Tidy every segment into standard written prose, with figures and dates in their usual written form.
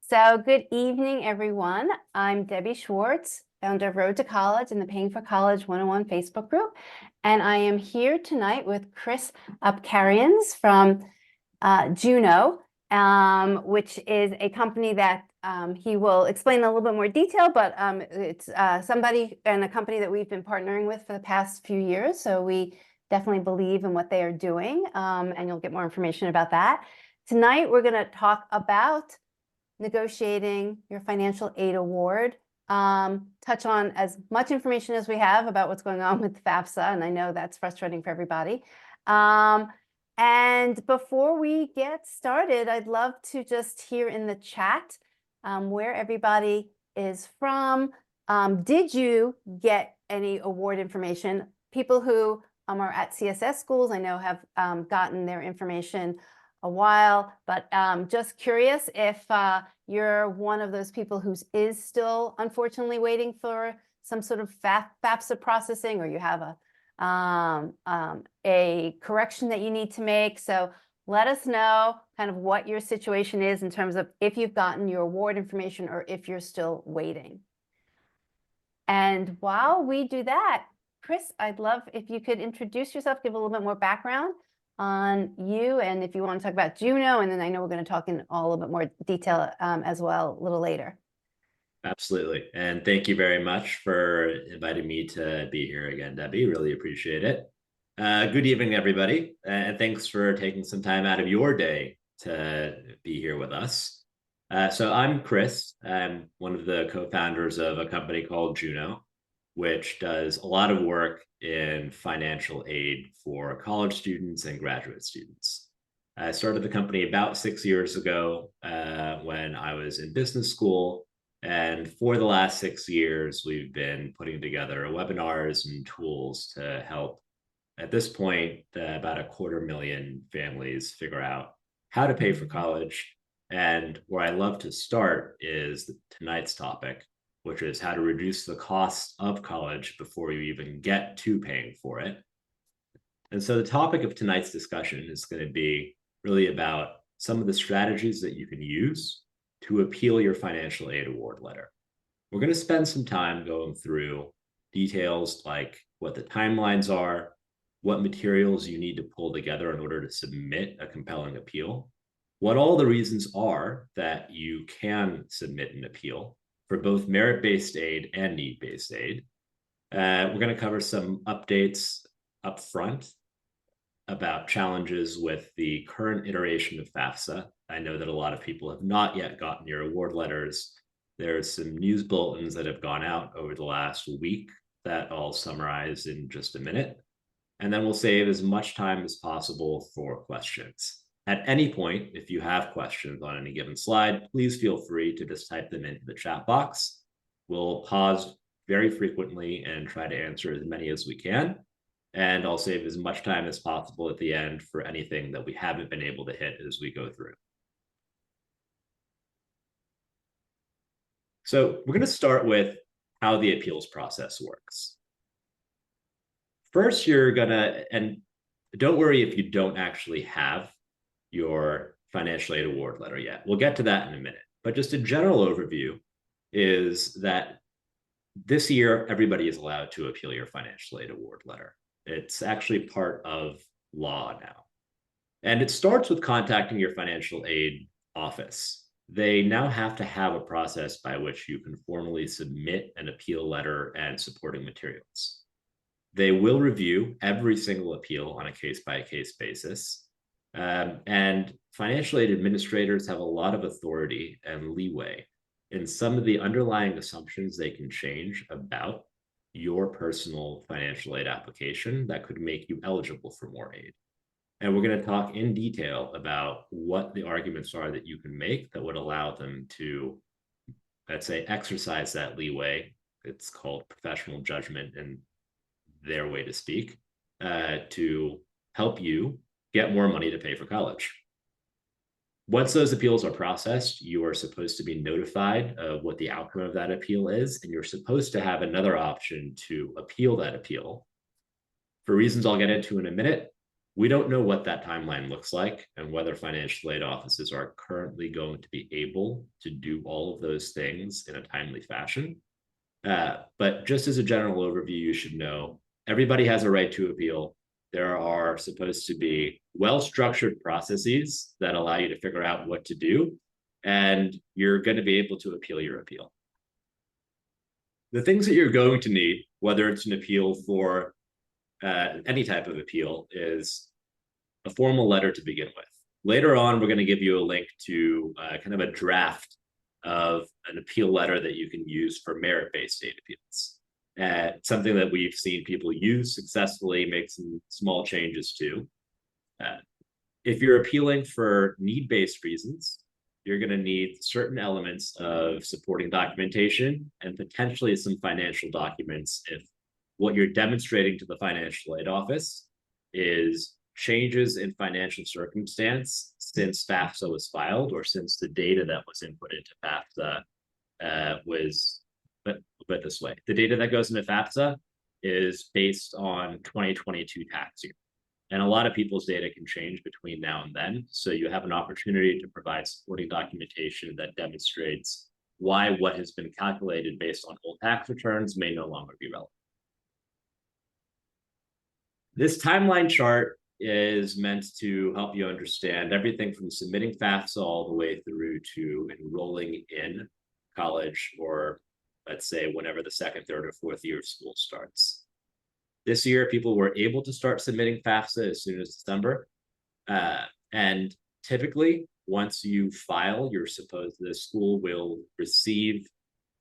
So good evening, everyone. I'm Debbie Schwartz, founder of Road to College and the Paying for College 101 Facebook group. And I am here tonight with Chris Upkarians from Juno, which is a company that he will explain in a little bit more detail, but it's somebody and a company that we've been partnering with for the past few years. So we definitely believe in what they are doing, and you'll get more information about that. Tonight, we're going to talk about negotiating your financial aid award, touch on as much information as we have about what's going on with FAFSA, and I know that's frustrating for everybody. And before we get started, I'd love to just hear in the chat where everybody is from. Did you get any award information? People who are at CSS schools, I know have gotten their information a while, but just curious if you're one of those people who is still unfortunately waiting for some sort of FAFSA processing, or you have a correction that you need to make. So let us know kind of what your situation is in terms of if you've gotten your award information or if you're still waiting. And while we do that, Chris, I'd love if you could introduce yourself, give a little bit more background on you, and if you want to talk about Juno, and then I know we're going to talk in a little bit more detail as well a little later. Absolutely. And thank you very much for inviting me to be here again, Debbie. Really appreciate it. Good evening, everybody. And thanks for taking some time out of your day to be here with us. So I'm Chris. I'm one of the co-founders of a company called Juno, which does a lot of work in financial aid for college students and graduate students. I started the company about 6 years ago when I was in business school. And for the last 6 years, we've been putting together webinars and tools to help, at this point, about 250,000 families figure out how to pay for college. And where I love to start is tonight's topic, which is how to reduce the cost of college before you even get to paying for it. And so the topic of tonight's discussion is going to be really about some of the strategies that you can use to appeal your financial aid award letter. We're going to spend some time going through details like what the timelines are, what materials you need to pull together in order to submit a compelling appeal, what all the reasons are that you can submit an appeal for both merit-based aid and need-based aid. We're going to cover some updates up front about challenges with the current iteration of FAFSA. I know that a lot of people have not yet gotten your award letters. There's some news bulletins that have gone out over the last week that I'll summarize in just a minute. And then we'll save as much time as possible for questions. At any point, if you have questions on any given slide, please feel free to just type them into the chat box. We'll pause very frequently and try to answer as many as we can. And I'll save as much time as possible at the end for anything that we haven't been able to hit as we go through. So we're going to start with how the appeals process works. First, you're going to, and don't worry if you don't actually have your financial aid award letter yet. We'll get to that in a minute. But just a general overview is that this year, everybody is allowed to appeal your financial aid award letter. It's actually part of law now. And it starts with contacting your financial aid office. They now have to have a process by which you can formally submit an appeal letter and supporting materials. They will review every single appeal on a case-by-case basis. And financial aid administrators have a lot of authority and leeway in some of the underlying assumptions they can change about your personal financial aid application that could make you eligible for more aid. And we're going to talk in detail about what the arguments are that you can make that would allow them to, let's say, exercise that leeway. It's called professional judgment in their way to speak, to help you get more money to pay for college. Once those appeals are processed, you are supposed to be notified of what the outcome of that appeal is, and you're supposed to have another option to appeal that appeal. For reasons I'll get into in a minute, We don't know what that timeline looks like and whether financial aid offices are currently going to be able to do all of those things in a timely fashion. But just as a general overview, you should know everybody has a right to appeal. There are supposed to be well-structured processes that allow you to figure out what to do, and you're going to be able to appeal your appeal. The things that you're going to need, whether it's an appeal for any type of appeal, is a formal letter to begin with. Later on, we're going to give you a link to kind of a draft of an appeal letter that you can use for merit-based aid appeals. Something that we've seen people use successfully, make some small changes to. If you're appealing for need-based reasons, you're going to need certain elements of supporting documentation and potentially some financial documents if what you're demonstrating to the financial aid office is changes in financial circumstance since FAFSA was filed or since the data that was input into FAFSA was, but this way, the data that goes into FAFSA is based on 2022 tax year. And a lot of people's data can change between now and then. So you have an opportunity to provide supporting documentation that demonstrates why what has been calculated based on old tax returns may no longer be relevant. This timeline chart is meant to help you understand everything from submitting FAFSA all the way through to enrolling in college, or let's say whenever the second, third, or fourth year of school starts. This year, people were able to start submitting FAFSA as soon as December. And typically, once you file, the school will receive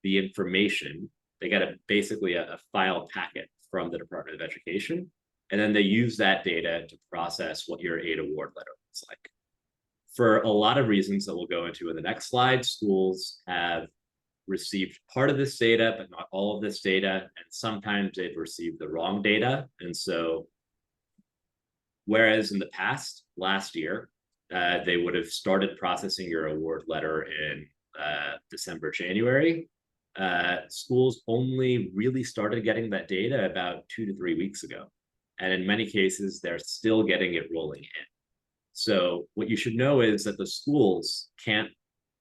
the information. They get basically a file packet from the Department of Education. And then they use that data to process what your aid award letter looks like. For a lot of reasons that we'll go into in the next slide, schools have received part of this data, but not all of this data. And sometimes they've received the wrong data. And so, whereas in the past, last year, they would have started processing your award letter in December, January, schools only really started getting that data about 2 to 3 weeks ago. And in many cases, they're still getting it rolling in. So what you should know is that the schools can't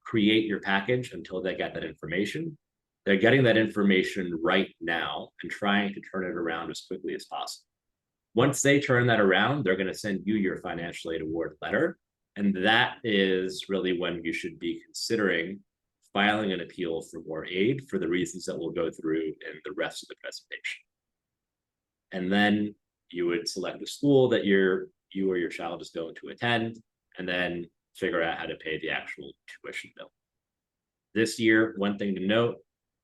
create your package until they get that information. They're getting that information right now and trying to turn it around as quickly as possible. Once they turn that around, they're going to send you your financial aid award letter. And that is really when you should be considering filing an appeal for more aid for the reasons that we'll go through in the rest of the presentation. And then you would select the school that you or your child is going to attend, and then figure out how to pay the actual tuition bill. This year, one thing to note,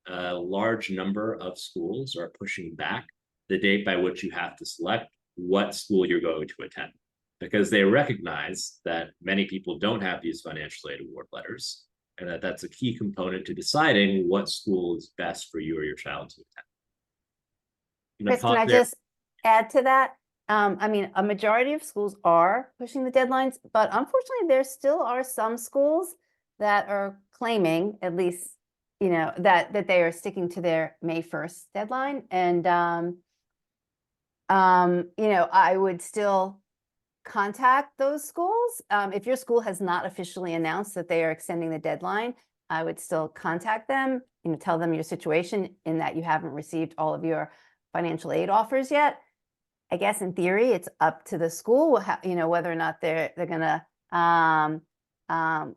a large number of schools are pushing back the date by which you have to select what school you're going to attend, because they recognize that many people don't have these financial aid award letters, and that's a key component to deciding what school is best for you or your child to attend. Chris, can I just add to that? I mean, a majority of schools are pushing the deadlines, but unfortunately, there still are some schools that are claiming, at least, you know, that they are sticking to their May 1st deadline. And, you know, I would still contact those schools. If your school has not officially announced that they are extending the deadline, I would still contact them, you know, tell them your situation in that you haven't received all of your financial aid offers yet. I guess in theory, it's up to the school, you know, whether or not they're gonna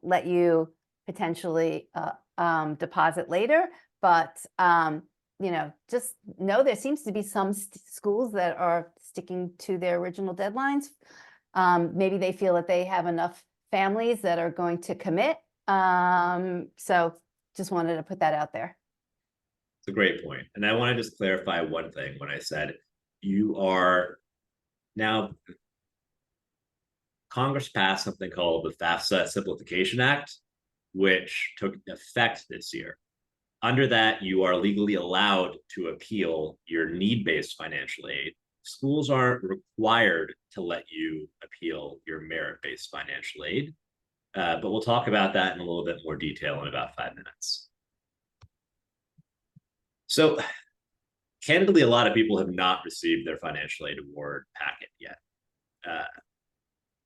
let you potentially deposit later. But you know, just know there seems to be some schools that are sticking to their original deadlines. Maybe they feel that they have enough families that are going to commit. So just wanted to put that out there. It's a great point. And I want to just clarify one thing when I said you are now, Congress passed something called the FAFSA Simplification Act, which took effect this year. Under that, you are legally allowed to appeal your need-based financial aid. Schools aren't required to let you appeal your merit-based financial aid, but we'll talk about that in a little bit more detail in about 5 minutes. So, candidly, a lot of people have not received their financial aid award packet yet.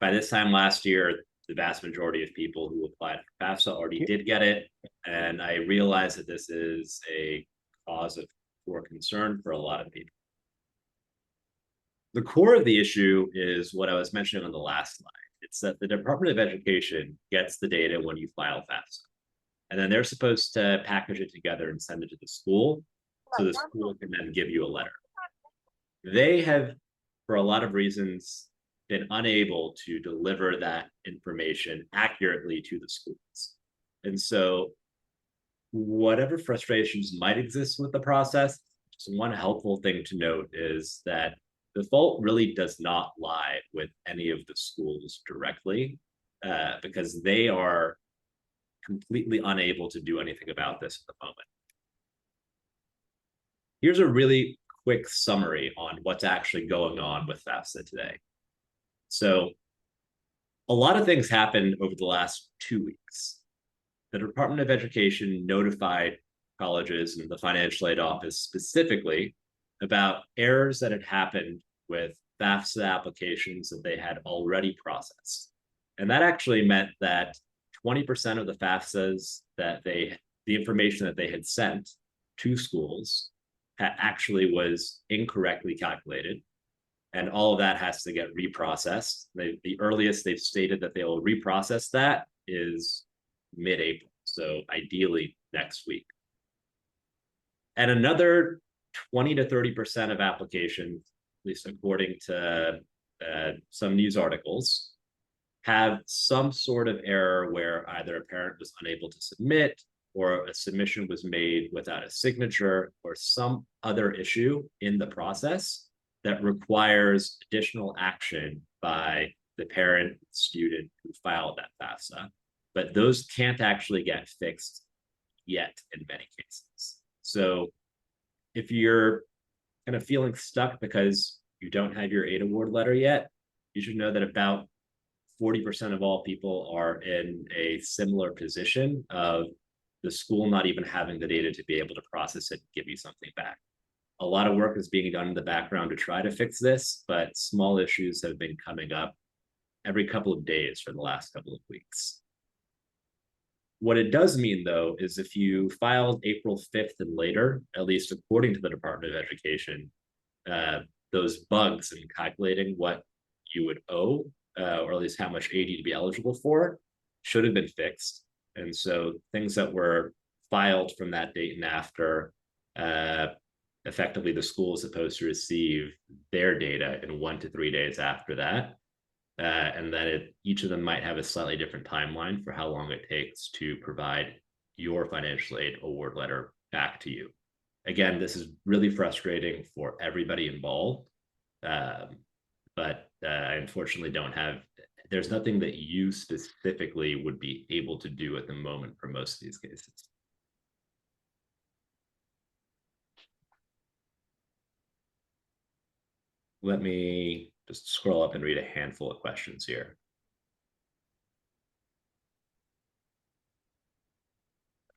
By this time last year, the vast majority of people who applied for FAFSA already did get it. And I realize that this is a cause for concern for a lot of people. The core of the issue is what I was mentioning on the last slide. It's that the Department of Education gets the data when you file FAFSA. And then they're supposed to package it together and send it to the school, so the school can then give you a letter. They have, for a lot of reasons, been unable to deliver that information accurately to the schools. And so whatever frustrations might exist with the process, just one helpful thing to note is that the fault really does not lie with any of the schools directly, because they are completely unable to do anything about this at the moment. Here's a really quick summary on what's actually going on with FAFSA today. So a lot of things happened over the last 2 weeks. The Department of Education notified colleges and the financial aid office specifically about errors that had happened with FAFSA applications that they had already processed. And that actually meant that 20% of the FAFSAs that the information that they had sent to schools actually was incorrectly calculated. And all of that has to get reprocessed. The earliest they've stated that they will reprocess that is mid-April. So ideally next week. And another 20 to 30% of applications, at least according to some news articles, have some sort of error where either a parent was unable to submit, or a submission was made without a signature, or some other issue in the process that requires additional action by the parent student who filed that FAFSA. But those can't actually get fixed yet in many cases. So if you're kind of feeling stuck because you don't have your aid award letter yet, you should know that about 40% of all people are in a similar position of the school not even having the data to be able to process it and give you something back. A lot of work is being done in the background to try to fix this, but small issues have been coming up every couple of days for the last couple of weeks. What it does mean, though, is if you filed April 5th and later, at least according to the Department of Education, those bugs in calculating what you would owe, or at least how much aid you'd be eligible for, should have been fixed. And so things that were filed from that date and after, effectively the school is supposed to receive their data in 1 to 3 days after that. And then each of them might have a slightly different timeline for how long it takes to provide your financial aid award letter back to you. Again, this is really frustrating for everybody involved, but I unfortunately don't have, there's nothing that you specifically would be able to do at the moment for most of these cases. Let me just scroll up and read a handful of questions here.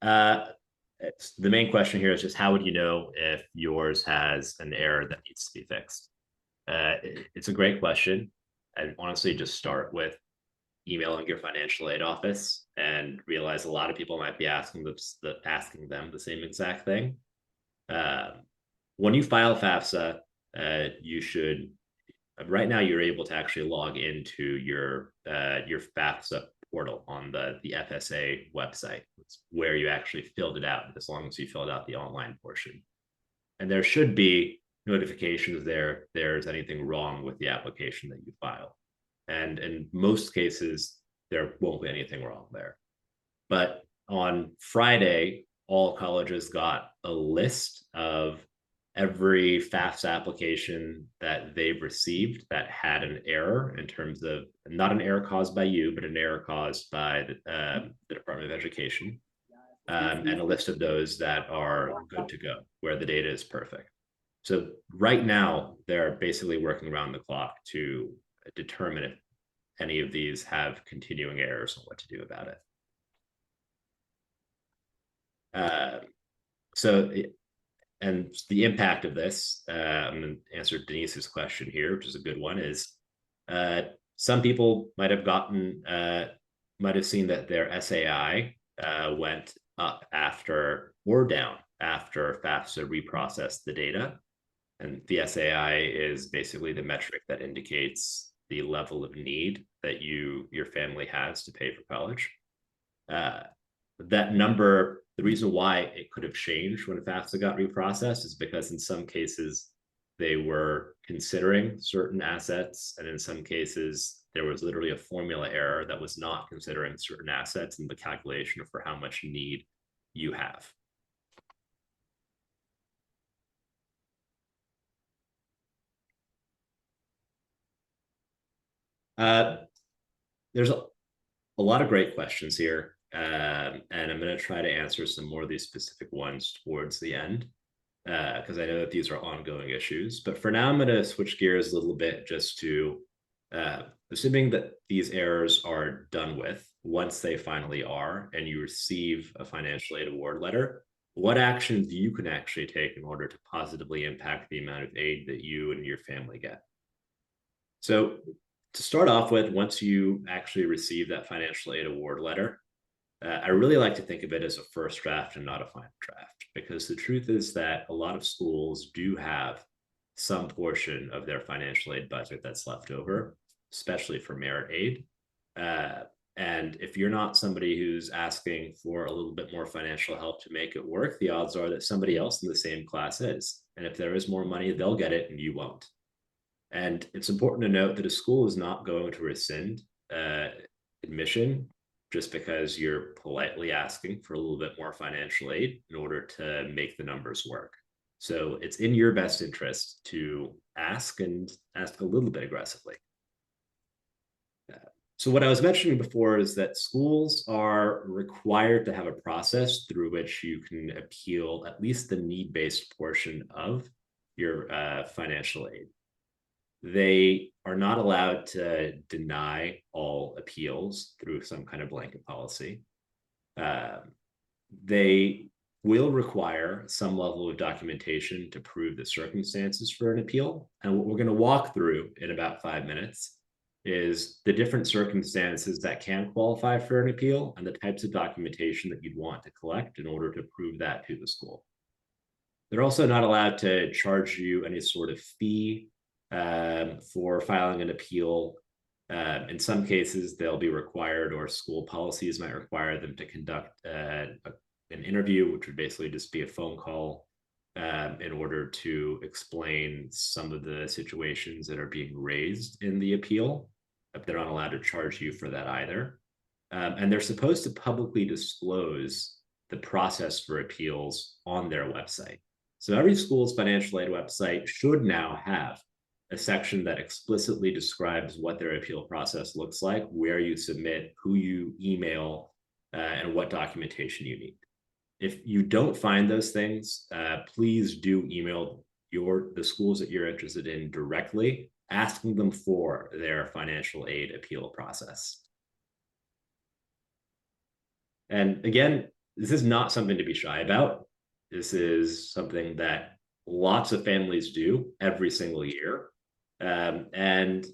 The main question here is just how would you know if yours has an error that needs to be fixed? It's a great question. I'd honestly just start with emailing your financial aid office and realize a lot of people might be asking them the same exact thing. When you file FAFSA, you should, right now you're able to actually log into your FAFSA portal on the FSA website. It's where you actually filled it out, as long as you filled out the online portion. And there should be notifications there if there's anything wrong with the application that you file. And in most cases, there won't be anything wrong there. But on Friday, all colleges got a list of every FAFSA application that they've received that had an error, in terms of not an error caused by you, but an error caused by the Department of Education, and a list of those that are good to go, where the data is perfect. So right now, they're basically working around the clock to determine if any of these have continuing errors and what to do about it. And the impact of this, I'm going to answer Denise's question here, which is a good one, is Some people might have seen that their SAI went up after or down after FAFSA reprocessed the data. And the SAI is basically the metric that indicates the level of need that your family has to pay for college. That number, the reason why it could have changed when FAFSA got reprocessed is because in some cases they were considering certain assets, and in some cases there was literally a formula error that was not considering certain assets in the calculation for how much need you have. There's a lot of great questions here, and I'm going to try to answer some more of these specific ones towards the end, because I know that these are ongoing issues. But for now, I'm going to switch gears a little bit just to assuming that these errors are done with, once they finally are, and you receive a financial aid award letter, what actions you can actually take in order to positively impact the amount of aid that you and your family get. So to start off with, once you actually receive that financial aid award letter, I really like to think of it as a first draft and not a final draft, because the truth is that a lot of schools do have some portion of their financial aid budget that's left over, especially for merit aid. And if you're not somebody who's asking for a little bit more financial help to make it work, the odds are that somebody else in the same class is. And if there is more money, they'll get it and you won't. And it's important to note that a school is not going to rescind admission just because you're politely asking for a little bit more financial aid in order to make the numbers work. So it's in your best interest to ask, and ask a little bit aggressively. So what I was mentioning before is that schools are required to have a process through which you can appeal at least the need-based portion of your financial aid. They are not allowed to deny all appeals through some kind of blanket policy. They will require some level of documentation to prove the circumstances for an appeal. And what we're going to walk through in about 5 minutes is the different circumstances that can qualify for an appeal and the types of documentation that you'd want to collect in order to prove that to the school. They're also not allowed to charge you any sort of fee for filing an appeal. In some cases, they'll be required, or school policies might require them to conduct an interview, which would basically just be a phone call in order to explain some of the situations that are being raised in the appeal. But they're not allowed to charge you for that either. And they're supposed to publicly disclose the process for appeals on their website. So every school's financial aid website should now have a section that explicitly describes what their appeal process looks like, where you submit, who you email, and what documentation you need. If you don't find those things, please do email the schools that you're interested in directly, asking them for their financial aid appeal process. And again, this is not something to be shy about. This is something that lots of families do every single year. And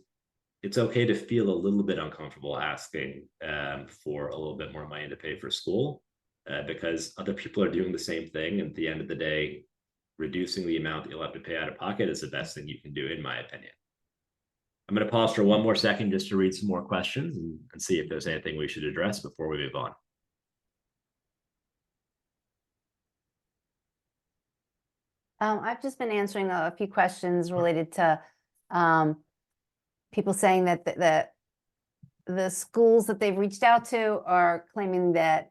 it's okay to feel a little bit uncomfortable asking for a little bit more money to pay for school, because other people are doing the same thing. And at the end of the day, reducing the amount that you'll have to pay out of pocket is the best thing you can do, in my opinion. I'm going to pause for one more second just to read some more questions and see if there's anything we should address before we move on. I've just been answering a few questions related to people saying that the schools that they've reached out to are claiming that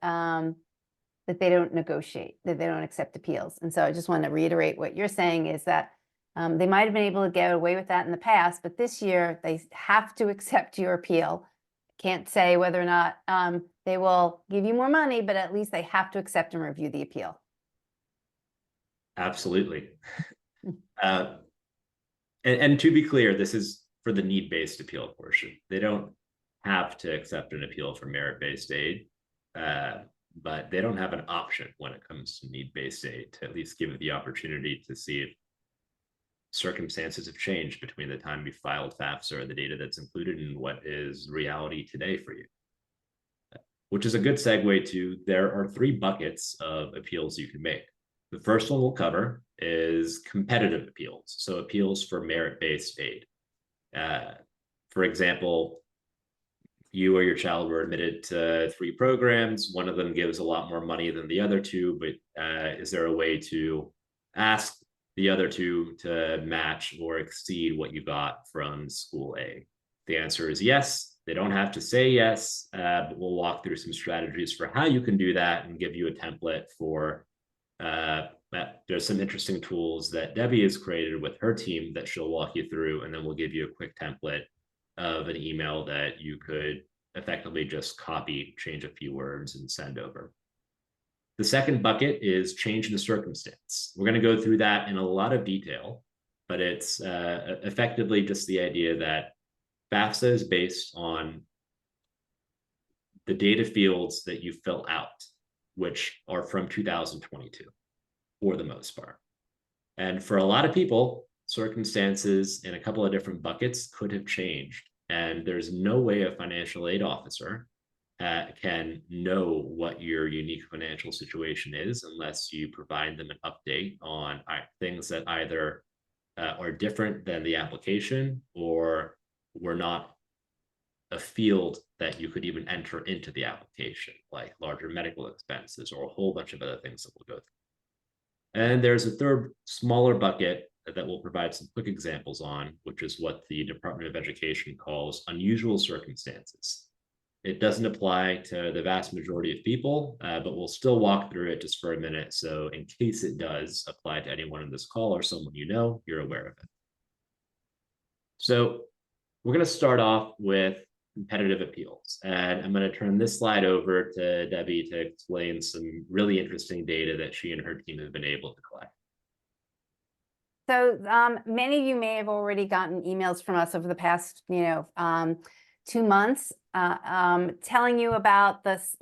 that they don't negotiate, that they don't accept appeals. And so I just want to reiterate what you're saying is that they might have been able to get away with that in the past, but this year they have to accept your appeal. Can't say whether or not they will give you more money, but at least they have to accept and review the appeal. Absolutely. And to be clear, this is for the need-based appeal portion. They don't have to accept an appeal for merit-based aid, but they don't have an option when it comes to need-based aid to at least give it the opportunity to see if circumstances have changed between the time you filed FAFSA or the data that's included and what is reality today for you. Which is a good segue to, there are 3 buckets of appeals you can make. The first one we'll cover is competitive appeals, so appeals for merit-based aid. For example, you or your child were admitted to 3 programs. One of them gives a lot more money than the other 2, but is there a way to ask the other 2 to match or exceed what you got from school A? The answer is yes. They don't have to say yes, but we'll walk through some strategies for how you can do that and give you a template for there's some interesting tools that Debbie has created with her team that she'll walk you through, and then we'll give you a quick template of an email that you could effectively just copy, change a few words, and send over. The second bucket is change in the circumstance. We're going to go through that in a lot of detail, but it's effectively just the idea that FAFSA is based on the data fields that you fill out, which are from 2022 for the most part. And for a lot of people, circumstances in a couple of different buckets could have changed. And there's no way a financial aid officer can know what your unique financial situation is unless you provide them an update on things that either are different than the application or were not a field that you could even enter into the application, like larger medical expenses or a whole bunch of other things that we'll go through. And there's a third smaller bucket that we'll provide some quick examples on, which is what the Department of Education calls unusual circumstances. It doesn't apply to the vast majority of people, but we'll still walk through it just for a minute. So in case it does apply to anyone in this call or someone you know, you're aware of it. So we're going to start off with competitive appeals. And I'm going to turn this slide over to Debbie to explain some really interesting data that she and her team have been able to collect. So many of you may have already gotten emails from us over the past, 2 months telling you about this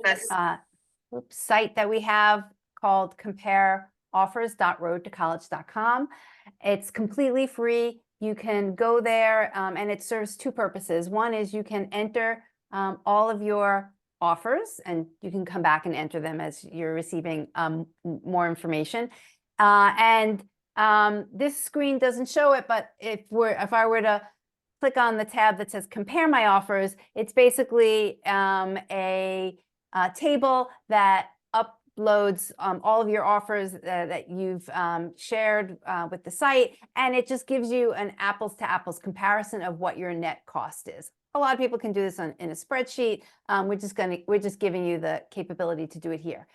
site that we have called compareoffers.roadtocollege.com. It's completely free. You can go there and it serves 2 purposes. One is you can enter all of your offers and you can come back and enter them as you're receiving more information. This screen doesn't show it, but if I were to click on the tab that says compare my offers, it's basically a table that uploads all of your offers that you've shared with the site, and it just gives you an apples to apples comparison of what your net cost is. A lot of people can do this in a spreadsheet. We're just giving you the capability to do it here.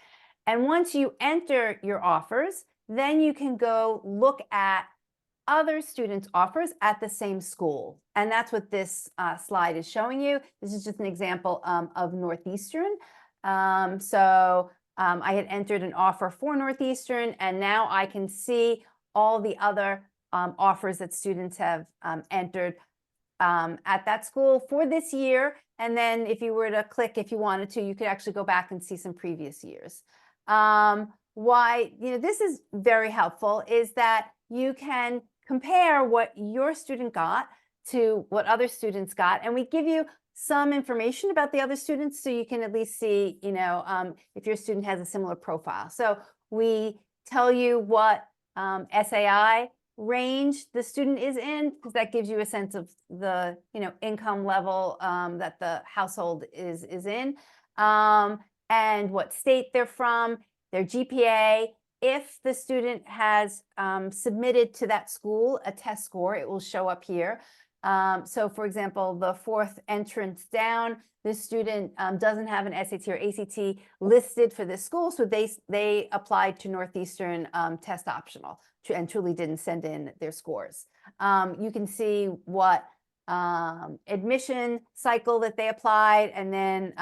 And once you enter your offers, then you can go look at other students' offers at the same school. And that's what this slide is showing you. This is just an example of Northeastern. I had entered an offer for Northeastern, and now I can see all the other offers that students have entered at that school for this year. And then if you were to click, if you wanted to, you could actually go back and see some previous years. Why this is very helpful is that you can compare what your student got to what other students got, and we give you some information about the other students so you can at least see if your student has a similar profile. So we tell you what SAI range the student is in, because that gives you a sense of the income level that the household is in, and what state they're from, their GPA. If the student has submitted to that school a test score, it will show up here. So for example, the 4th entrance down, this student doesn't have an SAT or ACT listed for this school, so they applied to Northeastern test optional and truly didn't send in their scores. You can see what admission cycle that they applied, and then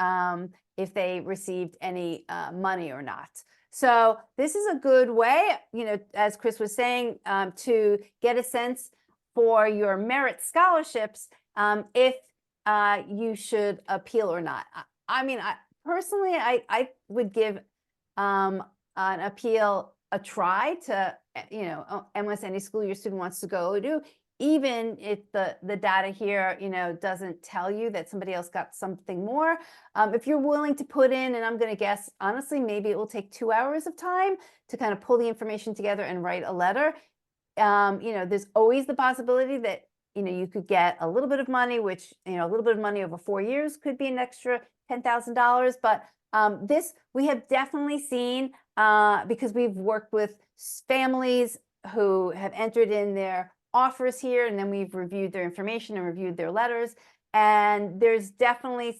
if they received any money or not. So this is a good way, as Chris was saying, to get a sense for your merit scholarships, if you should appeal or not. I mean, personally, I would give an appeal a try to, almost any school your student wants to go to, even if the data here, doesn't tell you that somebody else got something more. If you're willing to put in, and I'm going to guess, honestly, maybe it will take 2 hours of time to kind of pull the information together and write a letter. There's always the possibility that, you could get a little bit of money, which, a little bit of money over 4 years could be an extra $10,000. But this we have definitely seen, because we've worked with families who have entered in their offers here, and then we've reviewed their information and reviewed their letters. And there's definitely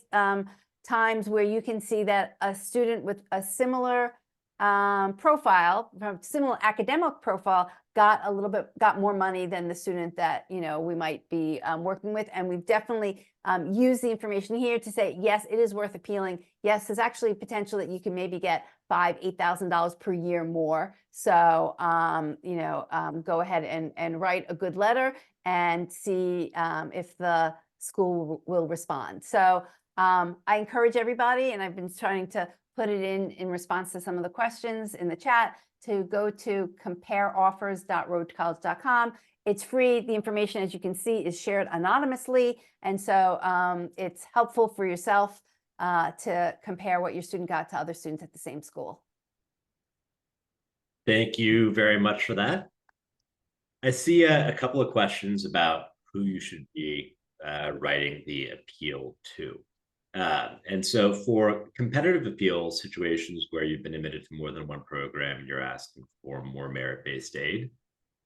times where you can see that a student with a similar profile, similar academic profile, got more money than the student that we might be working with. And we've definitely used the information here to say, yes, it is worth appealing. Yes, there's actually potential that you can maybe get $5,000-8,000 per year more. So go ahead and write a good letter and see if the school will respond. So I encourage everybody, and I've been trying to put it in response to some of the questions in the chat, to go to compareoffers.roadtocollege.com. It's free. The information, as you can see, is shared anonymously. And so it's helpful for yourself to compare what your student got to other students at the same school. Thank you very much for that. I see a couple of questions about who you should be writing the appeal to. And so for competitive appeal situations where you've been admitted to more than one program and you're asking for more merit-based aid,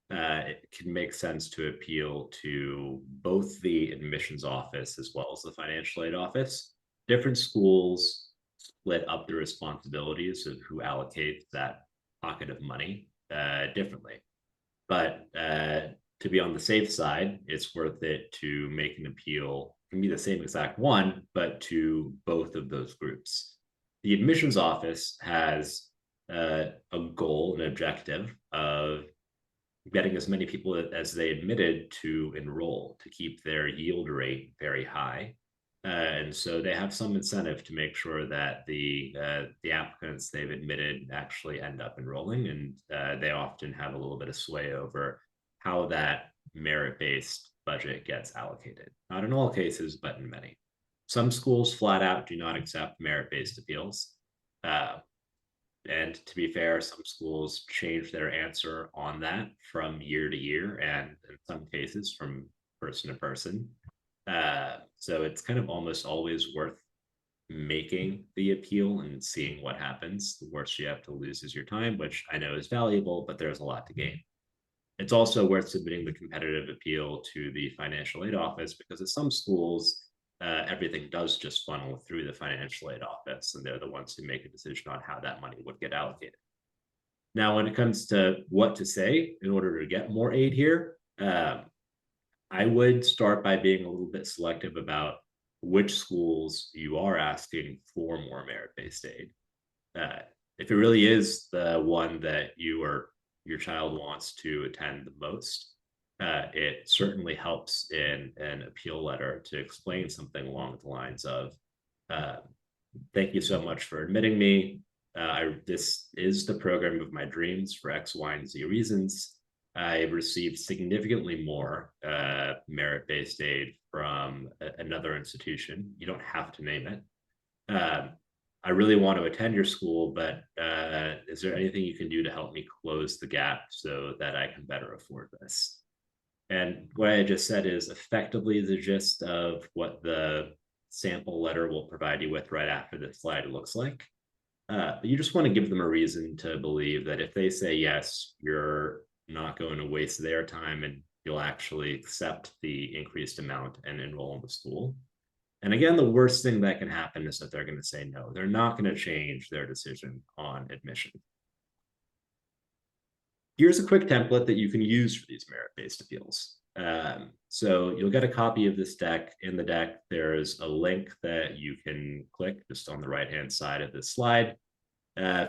it can make sense to appeal to both the admissions office as well as the financial aid office. Different schools split up the responsibilities of who allocates that pocket of money differently. But to be on the safe side, it's worth it to make an appeal. It can be the same exact one, but to both of those groups. The admissions office has a goal, an objective of getting as many people as they admitted to enroll, to keep their yield rate very high. And so they have some incentive to make sure that the applicants they've admitted actually end up enrolling, and they often have a little bit of sway over how that merit-based budget gets allocated. Not in all cases, but in many. Some schools flat out do not accept merit-based appeals. And to be fair, some schools change their answer on that from year to year, and in some cases from person to person. So it's kind of almost always worth making the appeal and seeing what happens. The worst you have to lose is your time, which I know is valuable, but there's a lot to gain. It's also worth submitting the competitive appeal to the financial aid office, because at some schools, everything does just funnel through the financial aid office, and they're the ones who make a decision on how that money would get allocated. Now, when it comes to what to say in order to get more aid here, I would start by being a little bit selective about which schools you are asking for more merit-based aid. If it really is the one that your child wants to attend the most, it certainly helps in an appeal letter to explain something along the lines of, thank you so much for admitting me. This is the program of my dreams for X, Y, and Z reasons. I received significantly more merit-based aid from another institution. You don't have to name it. I really want to attend your school, but is there anything you can do to help me close the gap so that I can better afford this? And what I just said is effectively the gist of what the sample letter will provide you with right after this slide looks like. You just want to give them a reason to believe that if they say yes, you're not going to waste their time and you'll actually accept the increased amount and enroll in the school. And again, the worst thing that can happen is that they're going to say no. They're not going to change their decision on admission. Here's a quick template that you can use for these merit-based appeals. So you'll get a copy of this deck. In the deck, there's a link that you can click just on the right-hand side of this slide.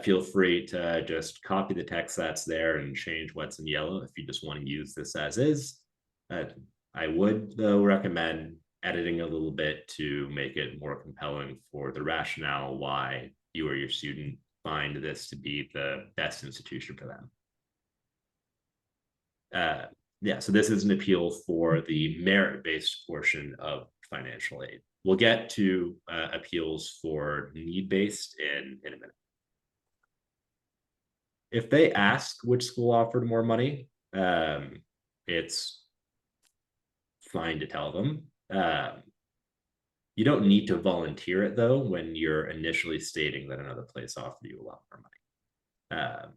Feel free to just copy the text that's there and change what's in yellow if you just want to use this as is. I would, though, recommend editing a little bit to make it more compelling for the rationale why you or your student find this to be the best institution for them. Yeah, so this is an appeal for the merit-based portion of financial aid. We'll get to appeals for need-based in a minute. If they ask which school offered more money, it's fine to tell them. You don't need to volunteer it though when you're initially stating that another place offered you a lot more money.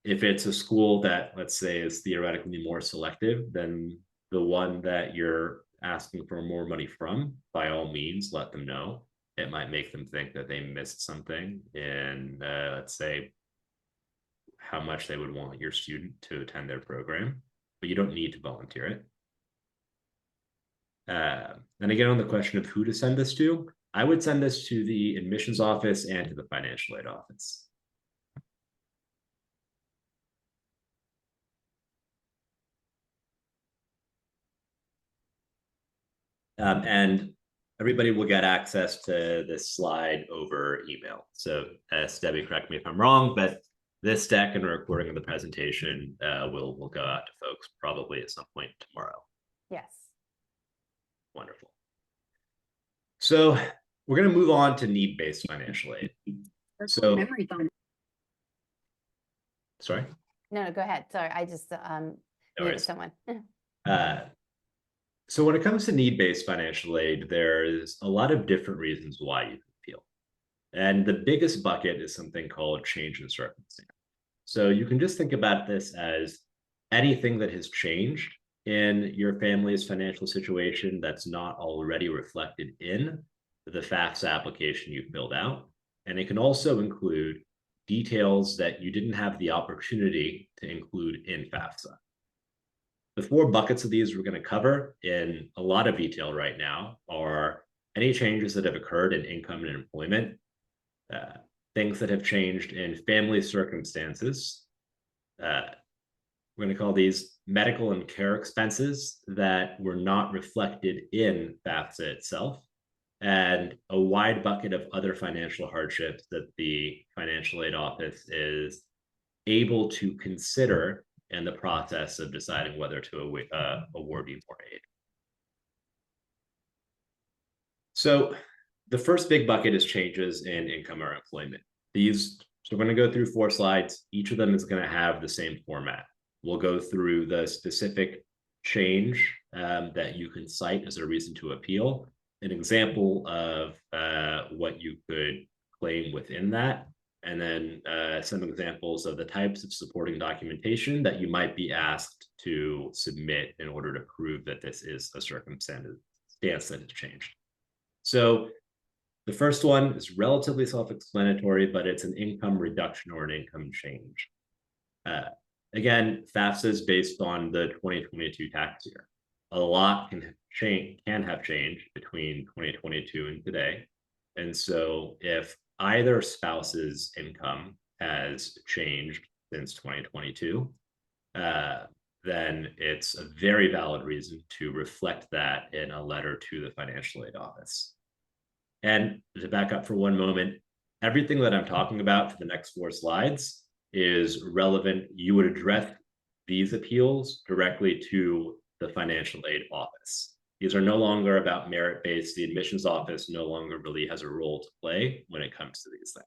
If it's a school that, let's say, is theoretically more selective than the one that you're asking for more money from, by all means, let them know. It might make them think that they missed something in, let's say, how much they would want your student to attend their program, but you don't need to volunteer it. Then again, on the question of who to send this to, I would send this to the admissions office and to the financial aid office. And everybody will get access to this slide over email. So Debbie, correct me if I'm wrong, but this deck and a recording of the presentation will go out to folks probably at some point tomorrow. Yes. Wonderful. So we're going to move on to need-based financial aid. So, memory foam. sorry? No, go ahead. Sorry, I just No muted worries. someone. So when it comes to need-based financial aid, there's a lot of different reasons why you can appeal. And the biggest bucket is something called change in circumstance. So you can just think about this as anything that has changed in your family's financial situation that's not already reflected in the FAFSA application you've filled out. And it can also include details that you didn't have the opportunity to include in FAFSA. The 4 buckets of these we're going to cover in a lot of detail right now are any changes that have occurred in income and employment, things that have changed in family circumstances. We're going to call these medical and care expenses that were not reflected in FAFSA itself, and a wide bucket of other financial hardships that the financial aid office is able to consider in the process of deciding whether to award you more aid. So the first big bucket is changes in income or employment. So we're going to go through 4 slides. Each of them is going to have the same format. We'll go through the specific change that you can cite as a reason to appeal, an example of what you could claim within that, and then some examples of the types of supporting documentation that you might be asked to submit in order to prove that this is a circumstance that has changed. So the first one is relatively self-explanatory, but it's an income reduction or an income change. Again, FAFSA is based on the 2022 tax year. A lot can have changed between 2022 and today. And so if either spouse's income has changed since 2022, then it's a very valid reason to reflect that in a letter to the financial aid office. And to back up for one moment, everything that I'm talking about for the next 4 slides is relevant. You would address these appeals directly to the financial aid office. These are no longer about merit-based. The admissions office no longer really has a role to play when it comes to these things.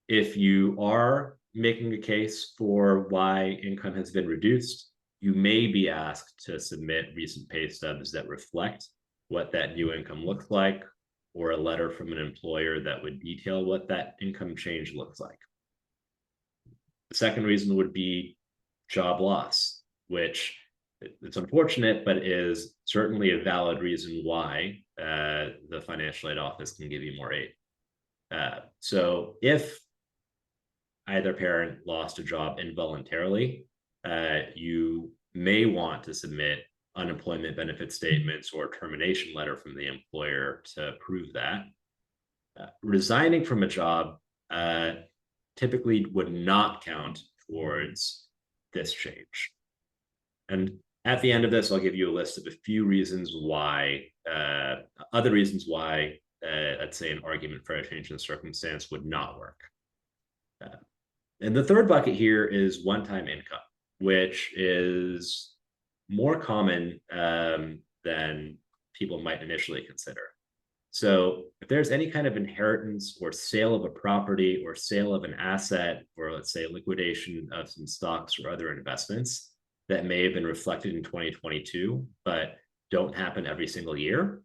If you are making a case for why income has been reduced, you may be asked to submit recent pay stubs that reflect what that new income looks like, or a letter from an employer that would detail what that income change looks like. The second reason would be job loss, which it's unfortunate, but is certainly a valid reason why the financial aid office can give you more aid. So if either parent lost a job involuntarily, you may want to submit unemployment benefit statements or termination letter from the employer to prove that. Resigning from a job typically would not count towards this change. And at the end of this, I'll give you a list of a few reasons why, other reasons why let's say, an argument for a change in circumstance would not work. And the third bucket here is one-time income, which is more common than people might initially consider. So if there's any kind of inheritance or sale of a property or sale of an asset, or let's say liquidation of some stocks or other investments that may have been reflected in 2022, but don't happen every single year,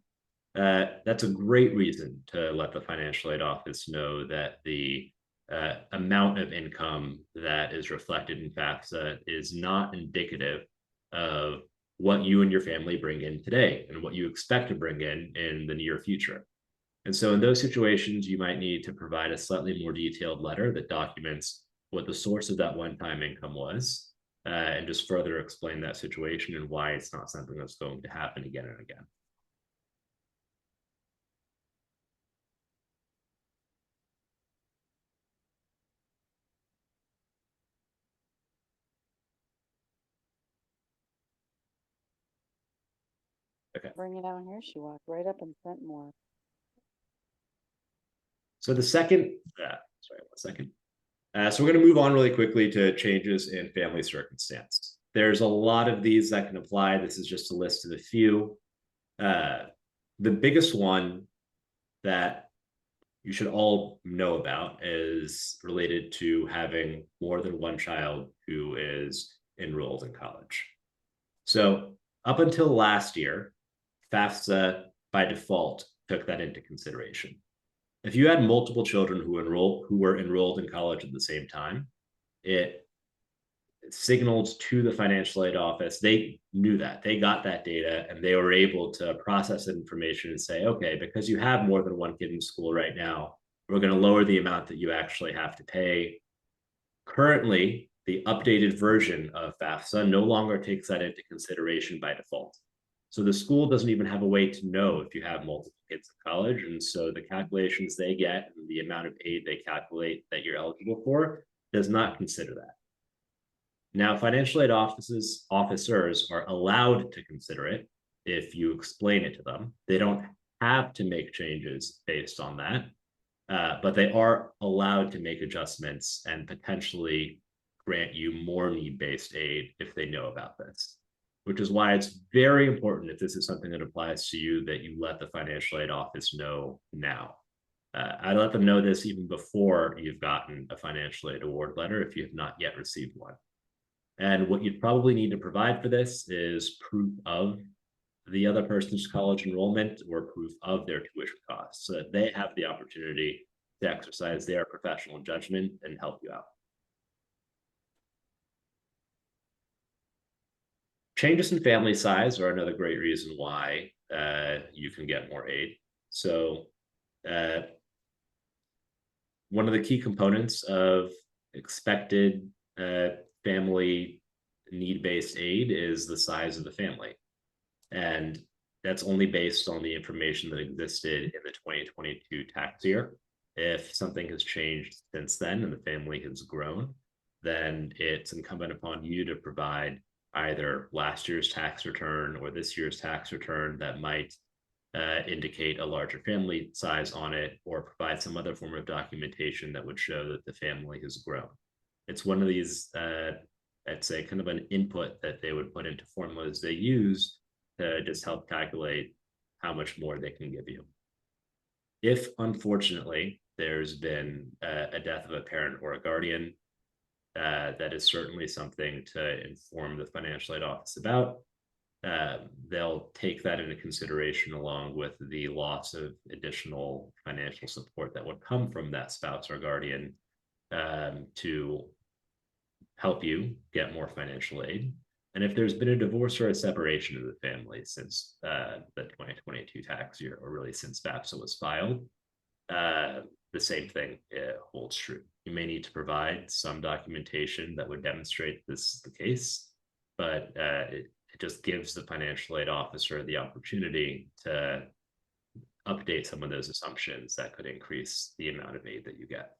that's a great reason to let the financial aid office know that the amount of income that is reflected in FAFSA is not indicative of what you and your family bring in today and what you expect to bring in the near future. And so in those situations, you might need to provide a slightly more detailed letter that documents what the source of that one-time income was, and just further explain that situation and why it's not something that's going to happen again and again. Okay. Bring it down here. She walked right up and sent more. So the second, sorry, 1 second. So we're going to move on really quickly to changes in family circumstance. There's a lot of these that can apply. This is just a list of a few. The biggest one that you should all know about is related to having more than one child who is enrolled in college. So up until last year, FAFSA by default took that into consideration. If you had multiple children who were enrolled in college at the same time, it signaled to the financial aid office. They knew that. They got that data and they were able to process that information and say, okay, because you have more than one kid in school right now, we're going to lower the amount that you actually have to pay. Currently, the updated version of FAFSA no longer takes that into consideration by default. So the school doesn't even have a way to know if you have multiple kids in college. And so the calculations they get and the amount of aid they calculate that you're eligible for does not consider that. Now, financial aid officers are allowed to consider it if you explain it to them. They don't have to make changes based on that, but they are allowed to make adjustments and potentially grant you more need-based aid if they know about this, which is why it's very important, if this is something that applies to you, that you let the financial aid office know now. I let them know this even before you've gotten a financial aid award letter if you have not yet received one. And what you'd probably need to provide for this is proof of the other person's college enrollment or proof of their tuition costs so that they have the opportunity to exercise their professional judgment and help you out. Changes in family size are another great reason why you can get more aid. So one of the key components of expected family need-based aid is the size of the family. And that's only based on the information that existed in the 2022 tax year. If something has changed since then and the family has grown, then it's incumbent upon you to provide either last year's tax return or this year's tax return that might indicate a larger family size on it, or provide some other form of documentation that would show that the family has grown. It's one of these, I'd say, kind of an input that they would put into formulas they use to just help calculate how much more they can give you. If, unfortunately, there's been a death of a parent or a guardian, that is certainly something to inform the financial aid office about. They'll take that into consideration along with the loss of additional financial support that would come from that spouse or guardian to help you get more financial aid. And if there's been a divorce or a separation of the family since the 2022 tax year, or really since FAFSA was filed, the same thing holds true. You may need to provide some documentation that would demonstrate this is the case, but it just gives the financial aid officer the opportunity to update some of those assumptions that could increase the amount of aid that you get.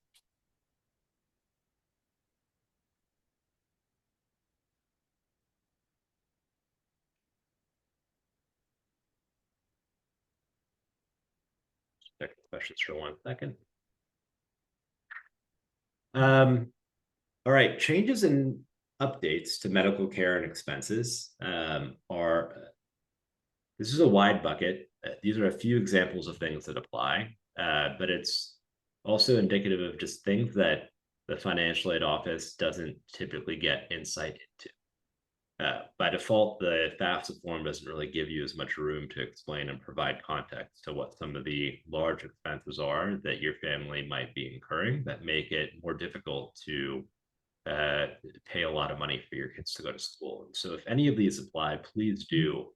check the questions for 1 second. All right, changes and updates to medical care and expenses are, this is a wide bucket. These are a few examples of things that apply, but it's also indicative of just things that the financial aid office doesn't typically get insight into. By default, the FAFSA form doesn't really give you as much room to explain and provide context to what some of the large expenses are that your family might be incurring that make it more difficult to pay a lot of money for your kids to go to school. And so if any of these apply, please do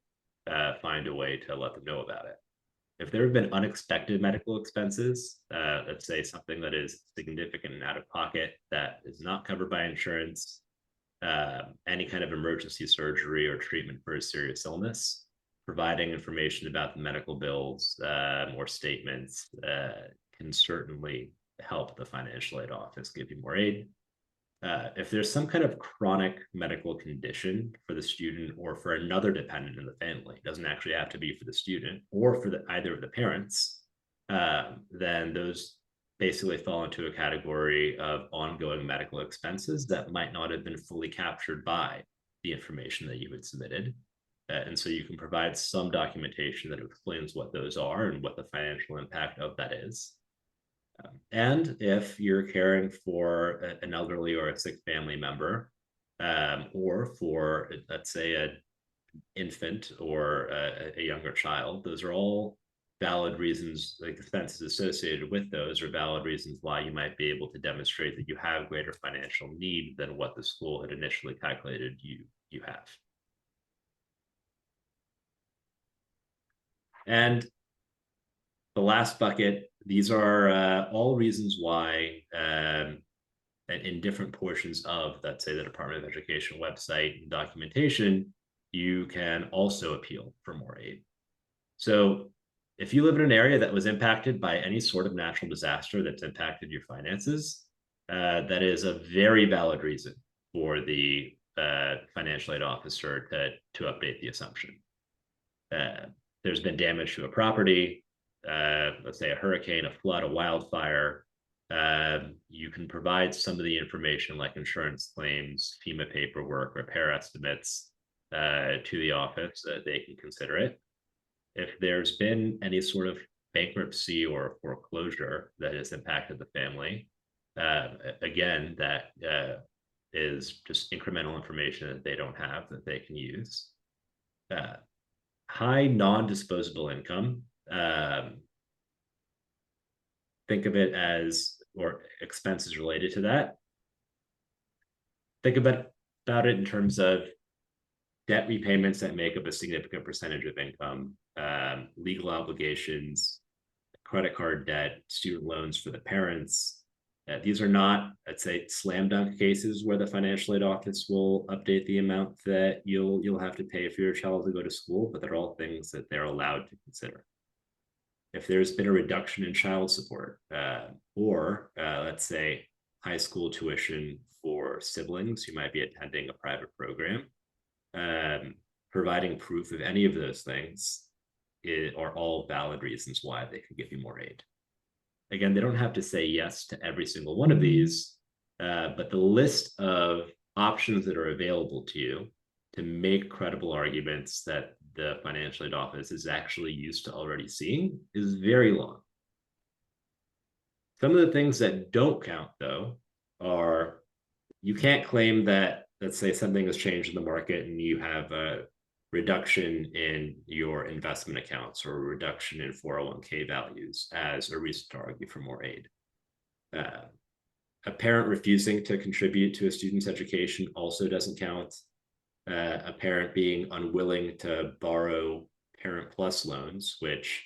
find a way to let them know about it. If there have been unexpected medical expenses, let's say something that is significant and out of pocket that is not covered by insurance, any kind of emergency surgery or treatment for a serious illness, providing information about the medical bills or statements can certainly help the financial aid office give you more aid. If there's some kind of chronic medical condition for the student or for another dependent in the family, it doesn't actually have to be for the student or for either of the parents, then those basically fall into a category of ongoing medical expenses that might not have been fully captured by the information that you had submitted. And so you can provide some documentation that explains what those are and what the financial impact of that is. And if you're caring for an elderly or a sick family member, or for, let's say, an infant or a younger child, those are all valid reasons, like expenses associated with those are valid reasons why you might be able to demonstrate that you have greater financial need than what the school had initially calculated you have. And the last bucket, these are all reasons why in different portions of, let's say, the Department of Education website and documentation, you can also appeal for more aid. So if you live in an area that was impacted by any sort of natural disaster that's impacted your finances, that is a very valid reason for the financial aid officer to update the assumption. There's been damage to a property, let's say a hurricane, a flood, a wildfire. You can provide some of the information like insurance claims, FEMA paperwork, repair estimates to the office. They can consider it. If there's been any sort of bankruptcy or foreclosure that has impacted the family, again, that is just incremental information that they don't have that they can use. High non-disposable income, think of it as, or expenses related to that. Think about it in terms of debt repayments that make up a significant percentage of income, legal obligations, credit card debt, student loans for the parents. These are not, I'd say, slam dunk cases where the financial aid office will update the amount that you'll have to pay for your child to go to school, but they're all things that they're allowed to consider. If there's been a reduction in child support, or let's say high school tuition for siblings who might be attending a private program, providing proof of any of those things are all valid reasons why they could give you more aid. Again, they don't have to say yes to every single one of these, but the list of options that are available to you to make credible arguments that the financial aid office is actually used to already seeing is very long. Some of the things that don't count, though, are you can't claim that, let's say, something has changed in the market and you have a reduction in your investment accounts or a reduction in 401k values as a reason to argue for more aid. A parent refusing to contribute to a student's education also doesn't count. A parent being unwilling to borrow Parent Plus loans, which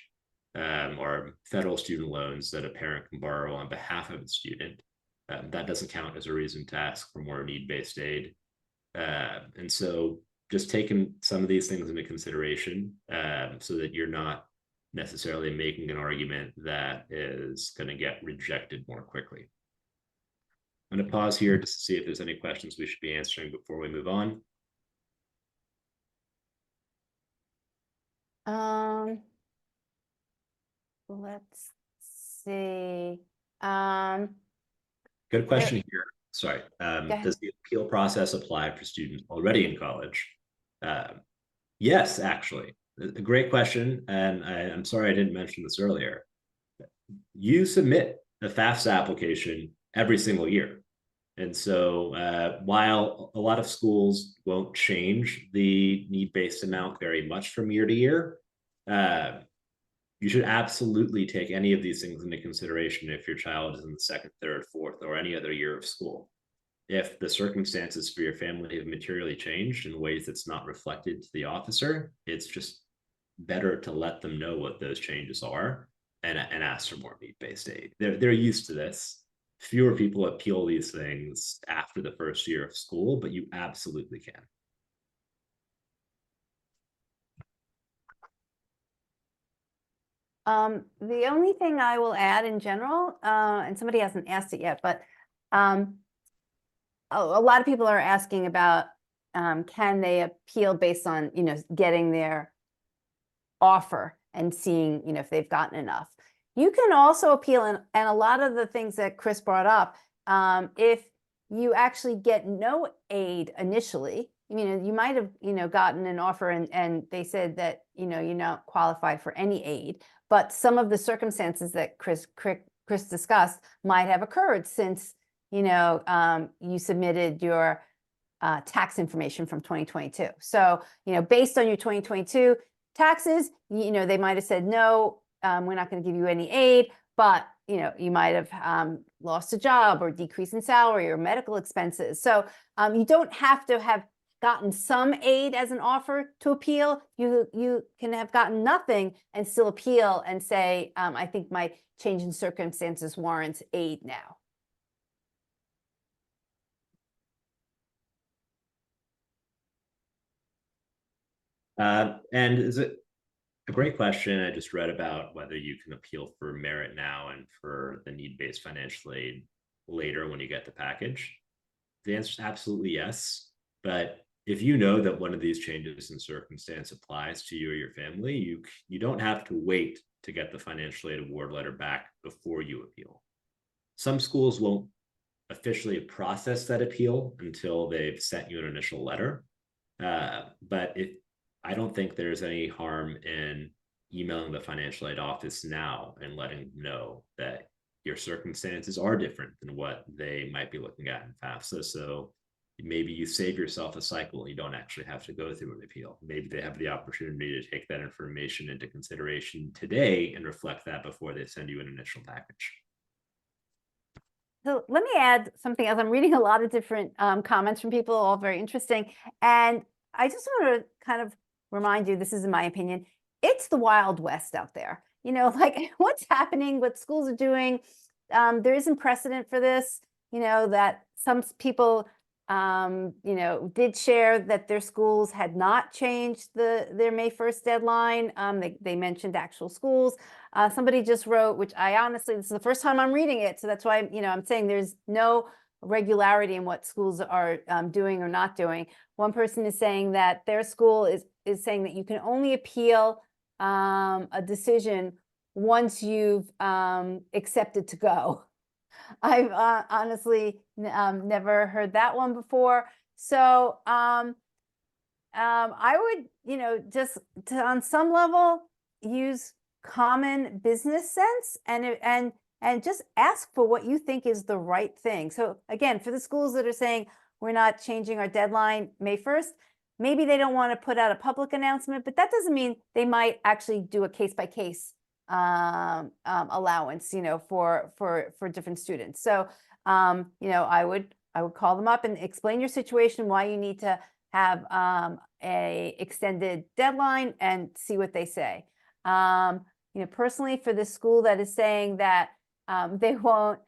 are federal student loans that a parent can borrow on behalf of a student, that doesn't count as a reason to ask for more need-based aid. And so just taking some of these things into consideration so that you're not necessarily making an argument that is going to get rejected more quickly. I'm going to pause here just to see if there's any questions we should be answering before we move on. Let's see. Good question here. Sorry. ahead. Does the appeal process apply for students already in college? Yes, actually. A great question. And I'm sorry I didn't mention this earlier. You submit a FAFSA application every single year. And so while a lot of schools won't change the need-based amount very much from year to year, you should absolutely take any of these things into consideration if your child is in the second, third, fourth, or any other year of school. If the circumstances for your family have materially changed in ways that's not reflected to the officer, it's just better to let them know what those changes are and ask for more need-based aid. They're used to this. Fewer people appeal these things after the first year of school, but you absolutely can. The only thing I will add in general, and somebody hasn't asked it yet, but a lot of people are asking about can they appeal based on, getting their offer and seeing, if they've gotten enough. You can also appeal, and a lot of the things that Chris brought up, if you actually get no aid initially, you might have, gotten an offer and they said that, you're not qualified for any aid, but some of the circumstances that Chris discussed might have occurred since, you submitted your tax information from 2022. So, based on your 2022 taxes, they might have said, no, we're not going to give you any aid, but you might have lost a job or decrease in salary or medical expenses. So you don't have to have gotten some aid as an offer to appeal. You can have gotten nothing and still appeal and say, I think my change in circumstances warrants aid now. And is it a great question? I just read about whether you can appeal for merit now and for the need-based financial aid later when you get the package. The answer is absolutely yes. But if you know that one of these changes in circumstance applies to you or your family, you don't have to wait to get the financial aid award letter back before you appeal. Some schools won't officially process that appeal until they've sent you an initial letter. But I don't think there's any harm in emailing the financial aid office now and letting them know that your circumstances are different than what they might be looking at in FAFSA. So maybe you save yourself a cycle. You don't actually have to go through an appeal. Maybe they have the opportunity to take that information into consideration today and reflect that before they send you an initial package. So let me add something else. I'm reading a lot of different comments from people, all very interesting. And I just want to kind of remind you, this is in my opinion, it's the Wild West out there. Like what's happening, what schools are doing. There isn't precedent for this, that some people, did share that their schools had not changed their May 1st deadline. They mentioned actual schools. Somebody just wrote, which I honestly, this is the first time I'm reading it. So that's why, I'm saying there's no regularity in what schools are doing or not doing. One person is saying that their school is saying that you can only appeal a decision once you've accepted to go. I've honestly never heard that one before. So I would, just on some level use common business sense and just ask for what you think is the right thing. So again, for the schools that are saying we're not changing our deadline May 1st, maybe they don't want to put out a public announcement, but that doesn't mean they might actually do a case-by-case allowance, for different students. So, I would call them up and explain your situation, why you need to have a extended deadline and see what they say. Personally for the school that is saying that they won't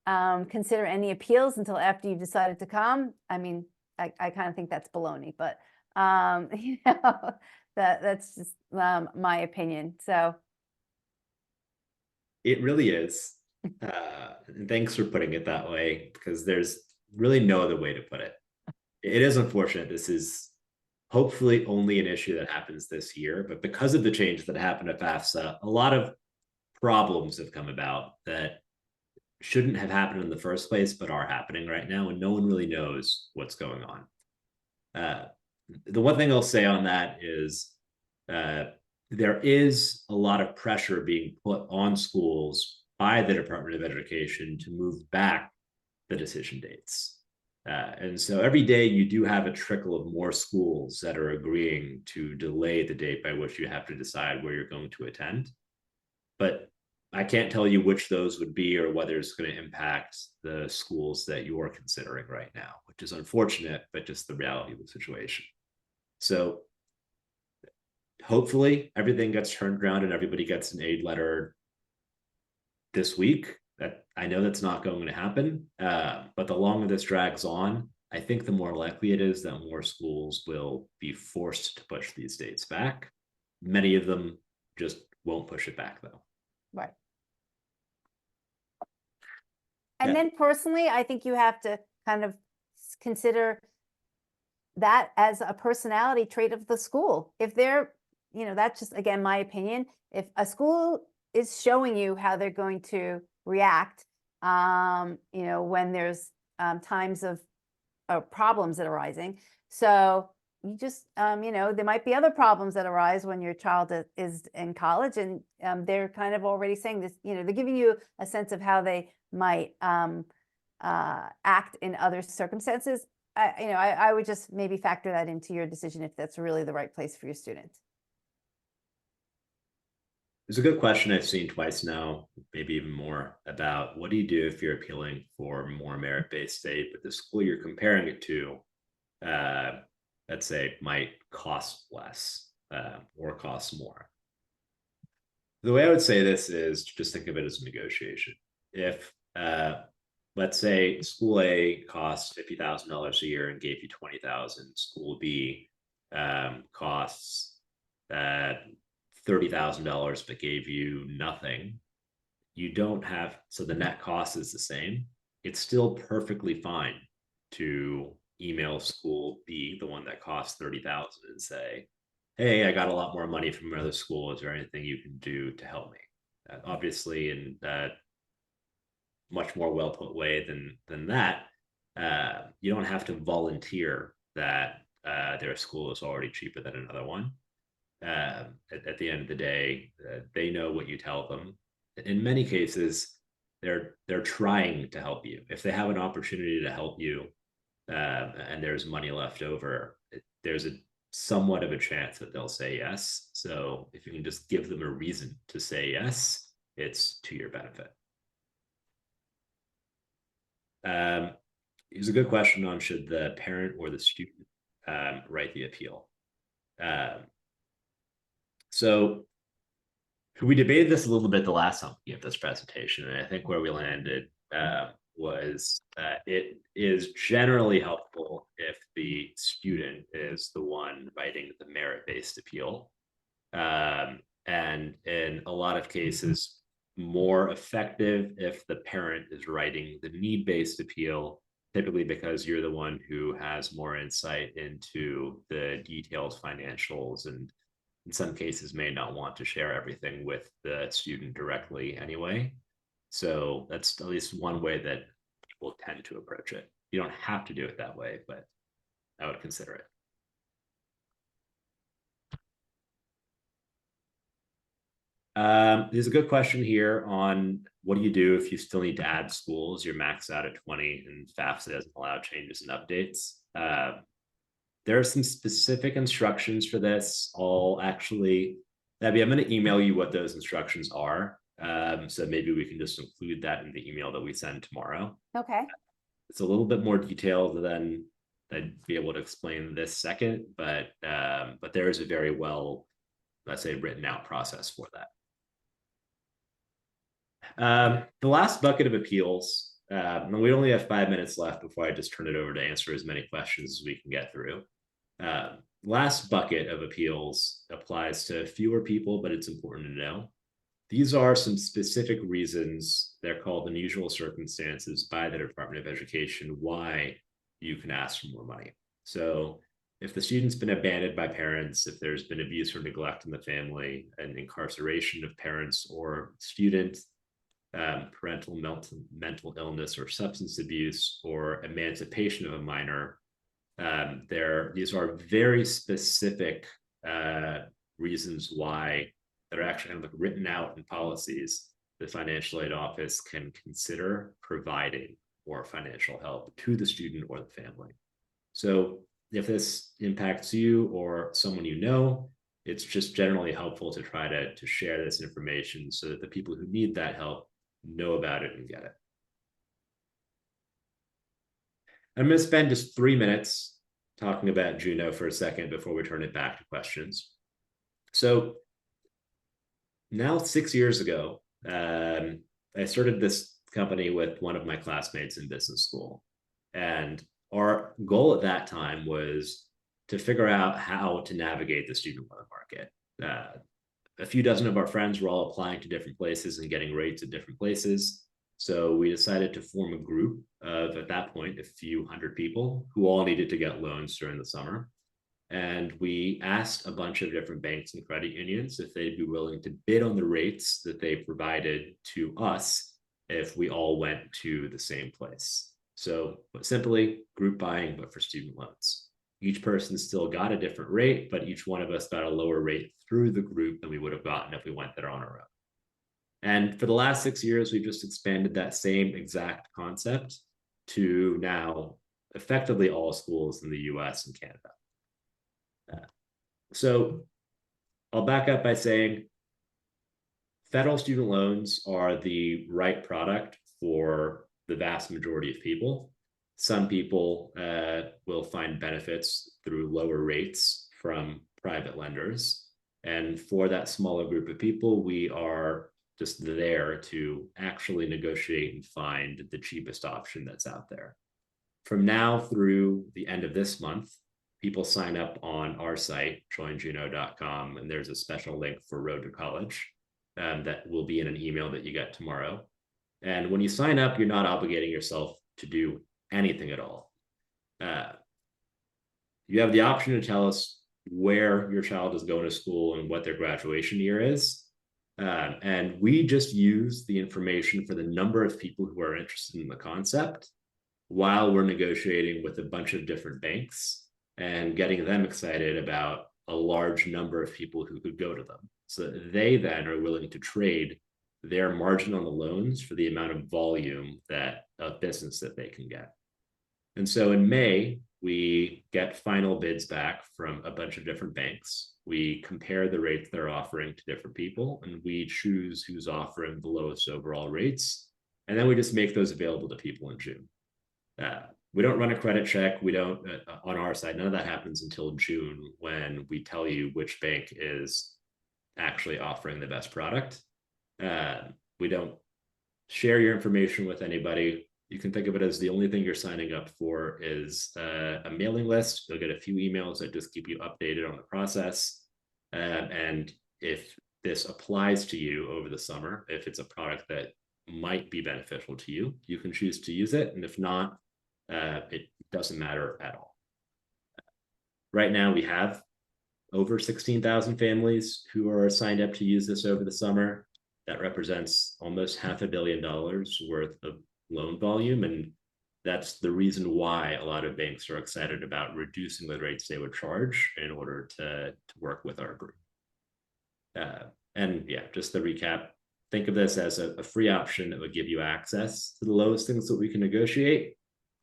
consider any appeals until after you've decided to come, I mean, I kind of think that's baloney, but that's just my opinion. So it really is. And thanks for putting it that way, because there's really no other way to put it. It is unfortunate. This is hopefully only an issue that happens this year, but because of the change that happened at FAFSA, a lot of problems have come about that shouldn't have happened in the first place, but are happening right now, and no one really knows what's going on. The one thing I'll say on that is there is a lot of pressure being put on schools by the Department of Education to move back the decision dates. And so every day you do have a trickle of more schools that are agreeing to delay the date by which you have to decide where you're going to attend. But I can't tell you which those would be or whether it's going to impact the schools that you're considering right now, which is unfortunate, but just the reality of the situation. So hopefully everything gets turned around and everybody gets an aid letter this week. That I know that's not going to happen, but the longer this drags on, I think the more likely it is that more schools will be forced to push these dates back. Many of them just won't push it back, though. Right. And Yeah. then personally, I think you have to kind of consider that as a personality trait of the school. If they're, that's just, again, my opinion. If a school is showing you how they're going to react, when there's times of problems that are arising. So you just, there might be other problems that arise when your child is in college, and they're kind of already saying this, they're giving you a sense of how they might act in other circumstances. I would just maybe factor that into your decision if that's really the right place for your student. There's a good question I've seen twice now, maybe even more, about what do you do if you're appealing for more merit-based aid, but the school you're comparing it to, let's say, might cost less or cost more. The way I would say this is to just think of it as a negotiation. If, let's say, school A costs $50,000 a year and gave you $20,000, school B costs $30,000 but gave you nothing, you don't have, so the net cost is the same. It's still perfectly fine to email school B, the one that costs $30,000, and say, hey, I got a lot more money from another school. Is there anything you can do to help me? Obviously, in that much more well put way than that, you don't have to volunteer that their school is already cheaper than another one. At the end of the day, they know what you tell them. In many cases, they're trying to help you. If they have an opportunity to help you, and there's money left over, there's a somewhat of a chance that they'll say yes. So if you can just give them a reason to say yes, it's to your benefit. Here's a good question on should the parent or the student write the appeal. So we debated this a little bit the last time we gave this presentation, and I think where we landed was it is generally helpful if the student is the one writing the merit-based appeal. And in a lot of cases, more effective if the parent is writing the need-based appeal, typically because you're the one who has more insight into the detailed financials, and in some cases may not want to share everything with the student directly anyway. So that's at least one way that people tend to approach it. You don't have to do it that way, but I would consider it. There's a good question here on what do you do if you still need to add schools? You're maxed out at 20 and FAFSA doesn't allow changes and updates. There are some specific instructions for this. Debbie, I'm going to email you what those instructions are. So maybe we can just include that in the email that we send tomorrow. Okay. It's a little bit more detailed than I'd be able to explain this second, but there is a very well, let's say, written out process for that. The last bucket of appeals, and we only have 5 minutes left before I just turn it over to answer as many questions as we can get through. Last bucket of appeals applies to fewer people, but it's important to know. These are some specific reasons, they're called unusual circumstances by the Department of Education, why you can ask for more money. So if the student's been abandoned by parents, if there's been abuse or neglect in the family, and incarceration of parents or student, parental mental illness or substance abuse, or emancipation of a minor, these are very specific reasons why that are actually kind of like written out in policies. The financial aid office can consider providing more financial help to the student or the family. So if this impacts you or someone you know, it's just generally helpful to try to share this information so that the people who need that help know about it and get it. I'm going to spend just 3 minutes talking about Juno for a second before we turn it back to questions. So now 6 years ago, I started this company with one of my classmates in business school. And our goal at that time was to figure out how to navigate the student loan market. A few dozen of our friends were all applying to different places and getting rates at different places. So we decided to form a group of, at that point, a few hundred people who all needed to get loans during the summer. And we asked a bunch of different banks and credit unions if they'd be willing to bid on the rates that they provided to us if we all went to the same place. So simply group buying, but for student loans. Each person still got a different rate, but each one of us got a lower rate through the group than we would have gotten if we went there on our own. And for the last 6 years, we've just expanded that same exact concept to now effectively all schools in the US and Canada. So I'll back up by saying federal student loans are the right product for the vast majority of people. Some people will find benefits through lower rates from private lenders. And for that smaller group of people, we are just there to actually negotiate and find the cheapest option that's out there. From now through the end of this month, people sign up on our site, joinjuno.com, and there's a special link for Road to College that will be in an email that you get tomorrow. And when you sign up, you're not obligating yourself to do anything at all. You have the option to tell us where your child is going to school and what their graduation year is. And we just use the information for the number of people who are interested in the concept while we're negotiating with a bunch of different banks and getting them excited about a large number of people who could go to them. So they then are willing to trade their margin on the loans for the amount of volume of business that they can get. And so in May, we get final bids back from a bunch of different banks. We compare the rates they're offering to different people, and we choose who's offering the lowest overall rates. And then we just make those available to people in June. We don't run a credit check. We don't, on our side, none of that happens until June when we tell you which bank is actually offering the best product. We don't share your information with anybody. You can think of it as the only thing you're signing up for is a mailing list. You'll get a few emails that just keep you updated on the process. And if this applies to you over the summer, if it's a product that might be beneficial to you, you can choose to use it. And if not, it doesn't matter at all. Right now, we have over 16,000 families who are signed up to use this over the summer. That represents almost $500 million worth of loan volume. And that's the reason why a lot of banks are excited about reducing the rates they would charge in order to work with our group. And yeah, just to recap, think of this as a free option that would give you access to the lowest things that we can negotiate.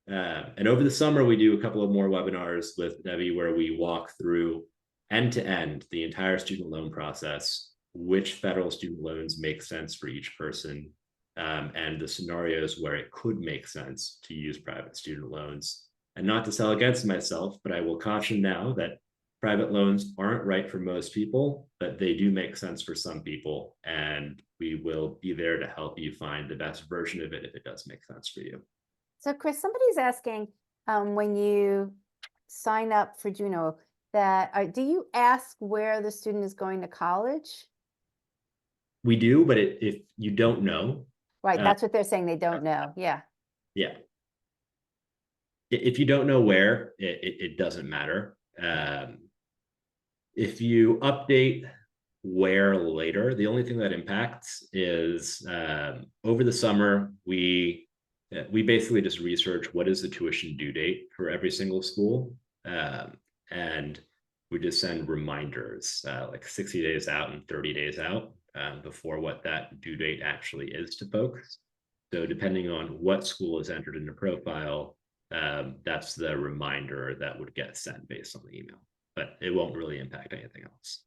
And over the summer, we do a couple of more webinars with Debbie where we walk through end to end the entire student loan process, which federal student loans make sense for each person, and the scenarios where it could make sense to use private student loans. And not to sell against myself, but I will caution now that private loans aren't right for most people, but they do make sense for some people. And we will be there to help you find the best version of it if it does make sense for you. So Chris, somebody's asking, when you sign up for Juno, do you ask where the student is going to college? We do, but if you don't know. Right, that's what they're saying, they don't know, yeah. Yeah. If you don't know where, it doesn't matter. If you update where later, the only thing that impacts is over the summer, we basically just research what is the tuition due date for every single school. And we just send reminders like 60 days out and 30 days out before what that due date actually is to folks. So depending on what school is entered in the profile, that's the reminder that would get sent based on the email, but it won't really impact anything else.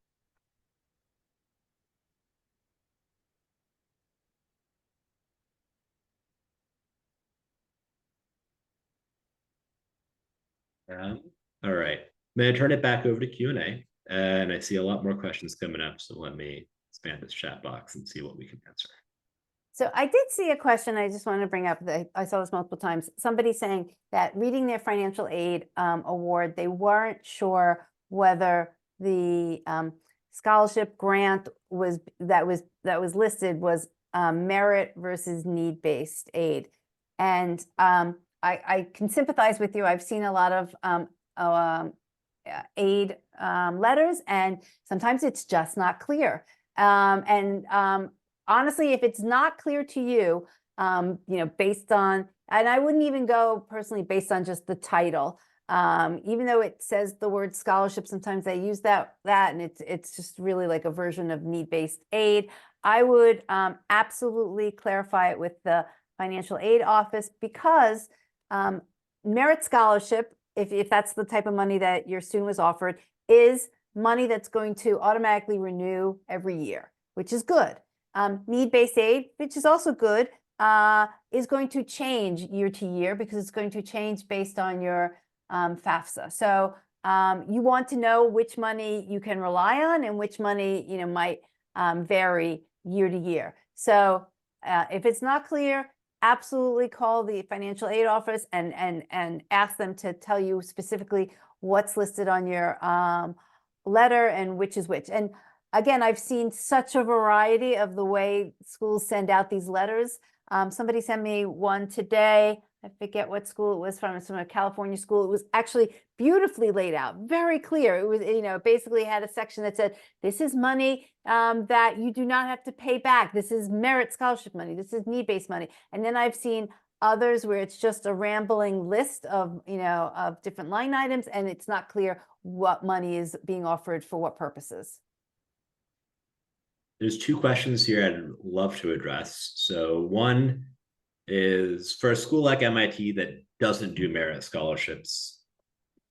All right, I'm going to turn it back over to Q&A, and I see a lot more questions coming up, so let me expand this chat box and see what we can answer. So I did see a question I just wanted to bring up that I saw this multiple times. Somebody saying that reading their financial aid award, they weren't sure whether the scholarship grant that was listed was merit versus need-based aid. And I can sympathize with you. I've seen a lot of aid letters, and sometimes it's just not clear. Honestly, if it's not clear to you, based on, and I wouldn't even go personally based on just the title, even though it says the word scholarship, sometimes they use that, and it's just really like a version of need-based aid. I would absolutely clarify it with the financial aid office, because merit scholarship, if that's the type of money that your student was offered, is money that's going to automatically renew every year, which is good. Need-based aid, which is also good, is going to change year to year because it's going to change based on your FAFSA. So you want to know which money you can rely on and which money might vary year to year. So if it's not clear, absolutely call the financial aid office and ask them to tell you specifically what's listed on your letter and which is which. And again, I've seen such a variety of the way schools send out these letters. Somebody sent me one today. I forget what school it was from. It's from a California school. It was actually beautifully laid out, very clear. It was, basically had a section that said, this is money that you do not have to pay back. This is merit scholarship money. This is need-based money. And then I've seen others where it's just a rambling list of, of different line items, and it's not clear what money is being offered for what purposes. There's two questions here I'd love to address. So one is, for a school like MIT that doesn't do merit scholarships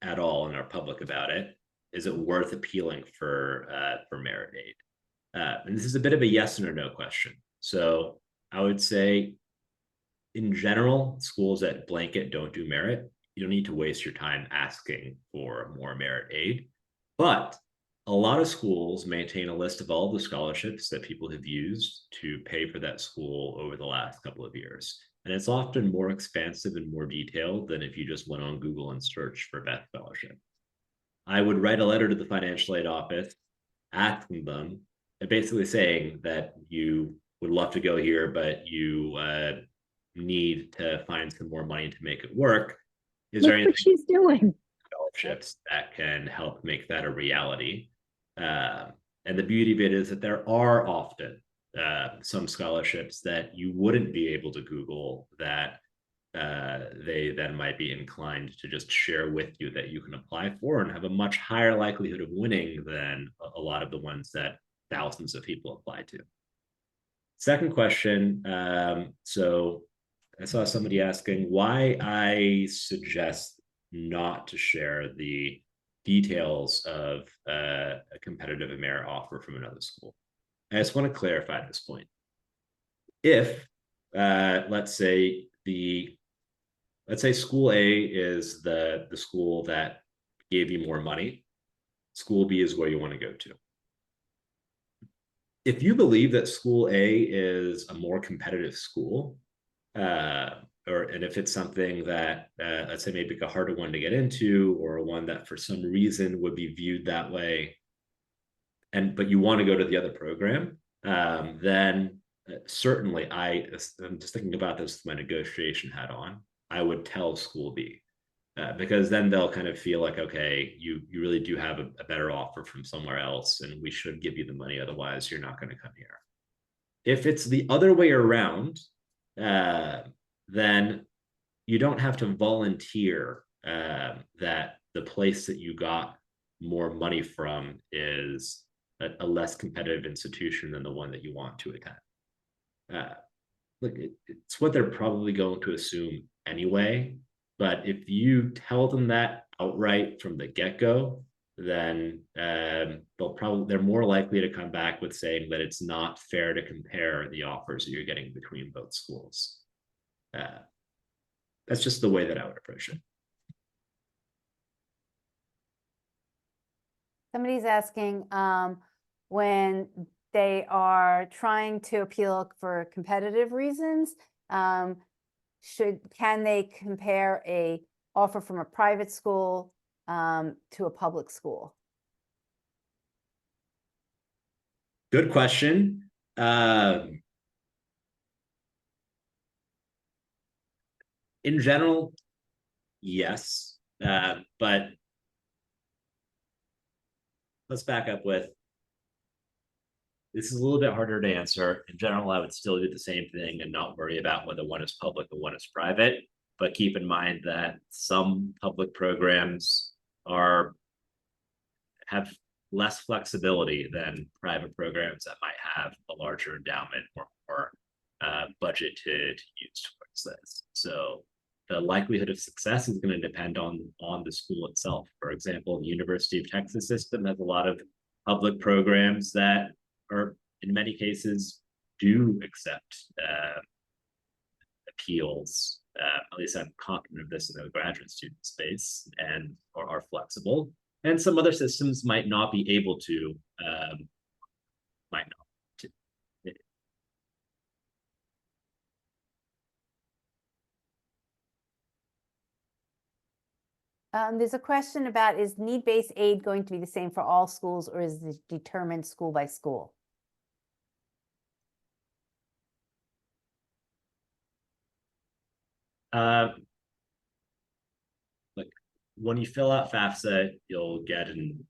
at all and are public about it, is it worth appealing for merit aid? And this is a bit of a yes or no question. So I would say, in general, schools that blanket don't do merit, you don't need to waste your time asking for more merit aid. But a lot of schools maintain a list of all the scholarships that people have used to pay for that school over the last couple of years. And it's often more expansive and more detailed than if you just went on Google and searched for best scholarship. I would write a letter to the financial aid office asking them, and basically saying that you would love to go here, but you need to find some more money to make it work. Is there anything what she's doing? Scholarships that can help make that a reality? And the beauty of it is that there are often some scholarships that you wouldn't be able to Google that they then might be inclined to just share with you that you can apply for and have a much higher likelihood of winning than a lot of the ones that thousands of people apply to. Second question. So I saw somebody asking why I suggest not to share the details of a competitive merit offer from another school. I just want to clarify this point. If let's say school A is the school that gave you more money, school B is where you want to go to. If you believe that school A is a more competitive school, and if it's something that let's say maybe a harder one to get into, or one that for some reason would be viewed that way, but you want to go to the other program, then certainly I'm just thinking about this with my negotiation hat on, I would tell school B, because then they'll kind of feel like, okay, you really do have a better offer from somewhere else, and we should give you the money, otherwise you're not going to come here. If it's the other way around, then you don't have to volunteer that the place that you got more money from is a less competitive institution than the one that you want to attend. Look, it's what they're probably going to assume anyway. But if you tell them that outright from the get-go, then they're more likely to come back with saying that it's not fair to compare the offers that you're getting between both schools. That's just the way that I would approach it. Somebody's asking, when they are trying to appeal for competitive reasons, can they compare a offer from a private school to a public school? Good question. In general, yes, but let's back up with, this is a little bit harder to answer. In general, I would still do the same thing and not worry about whether one is public or one is private. But keep in mind that some public programs have less flexibility than private programs that might have a larger endowment or more budget to use towards this. So the likelihood of success is going to depend on the school itself. For example, the University of Texas system has a lot of public programs that are, in many cases, do accept appeals. At least I'm confident of this in the graduate student space, and are flexible. And some other systems might not be able to, might not. There's a question about, is need-based aid going to be the same for all schools, or is it determined school by school? Like when you fill out FAFSA, you'll get an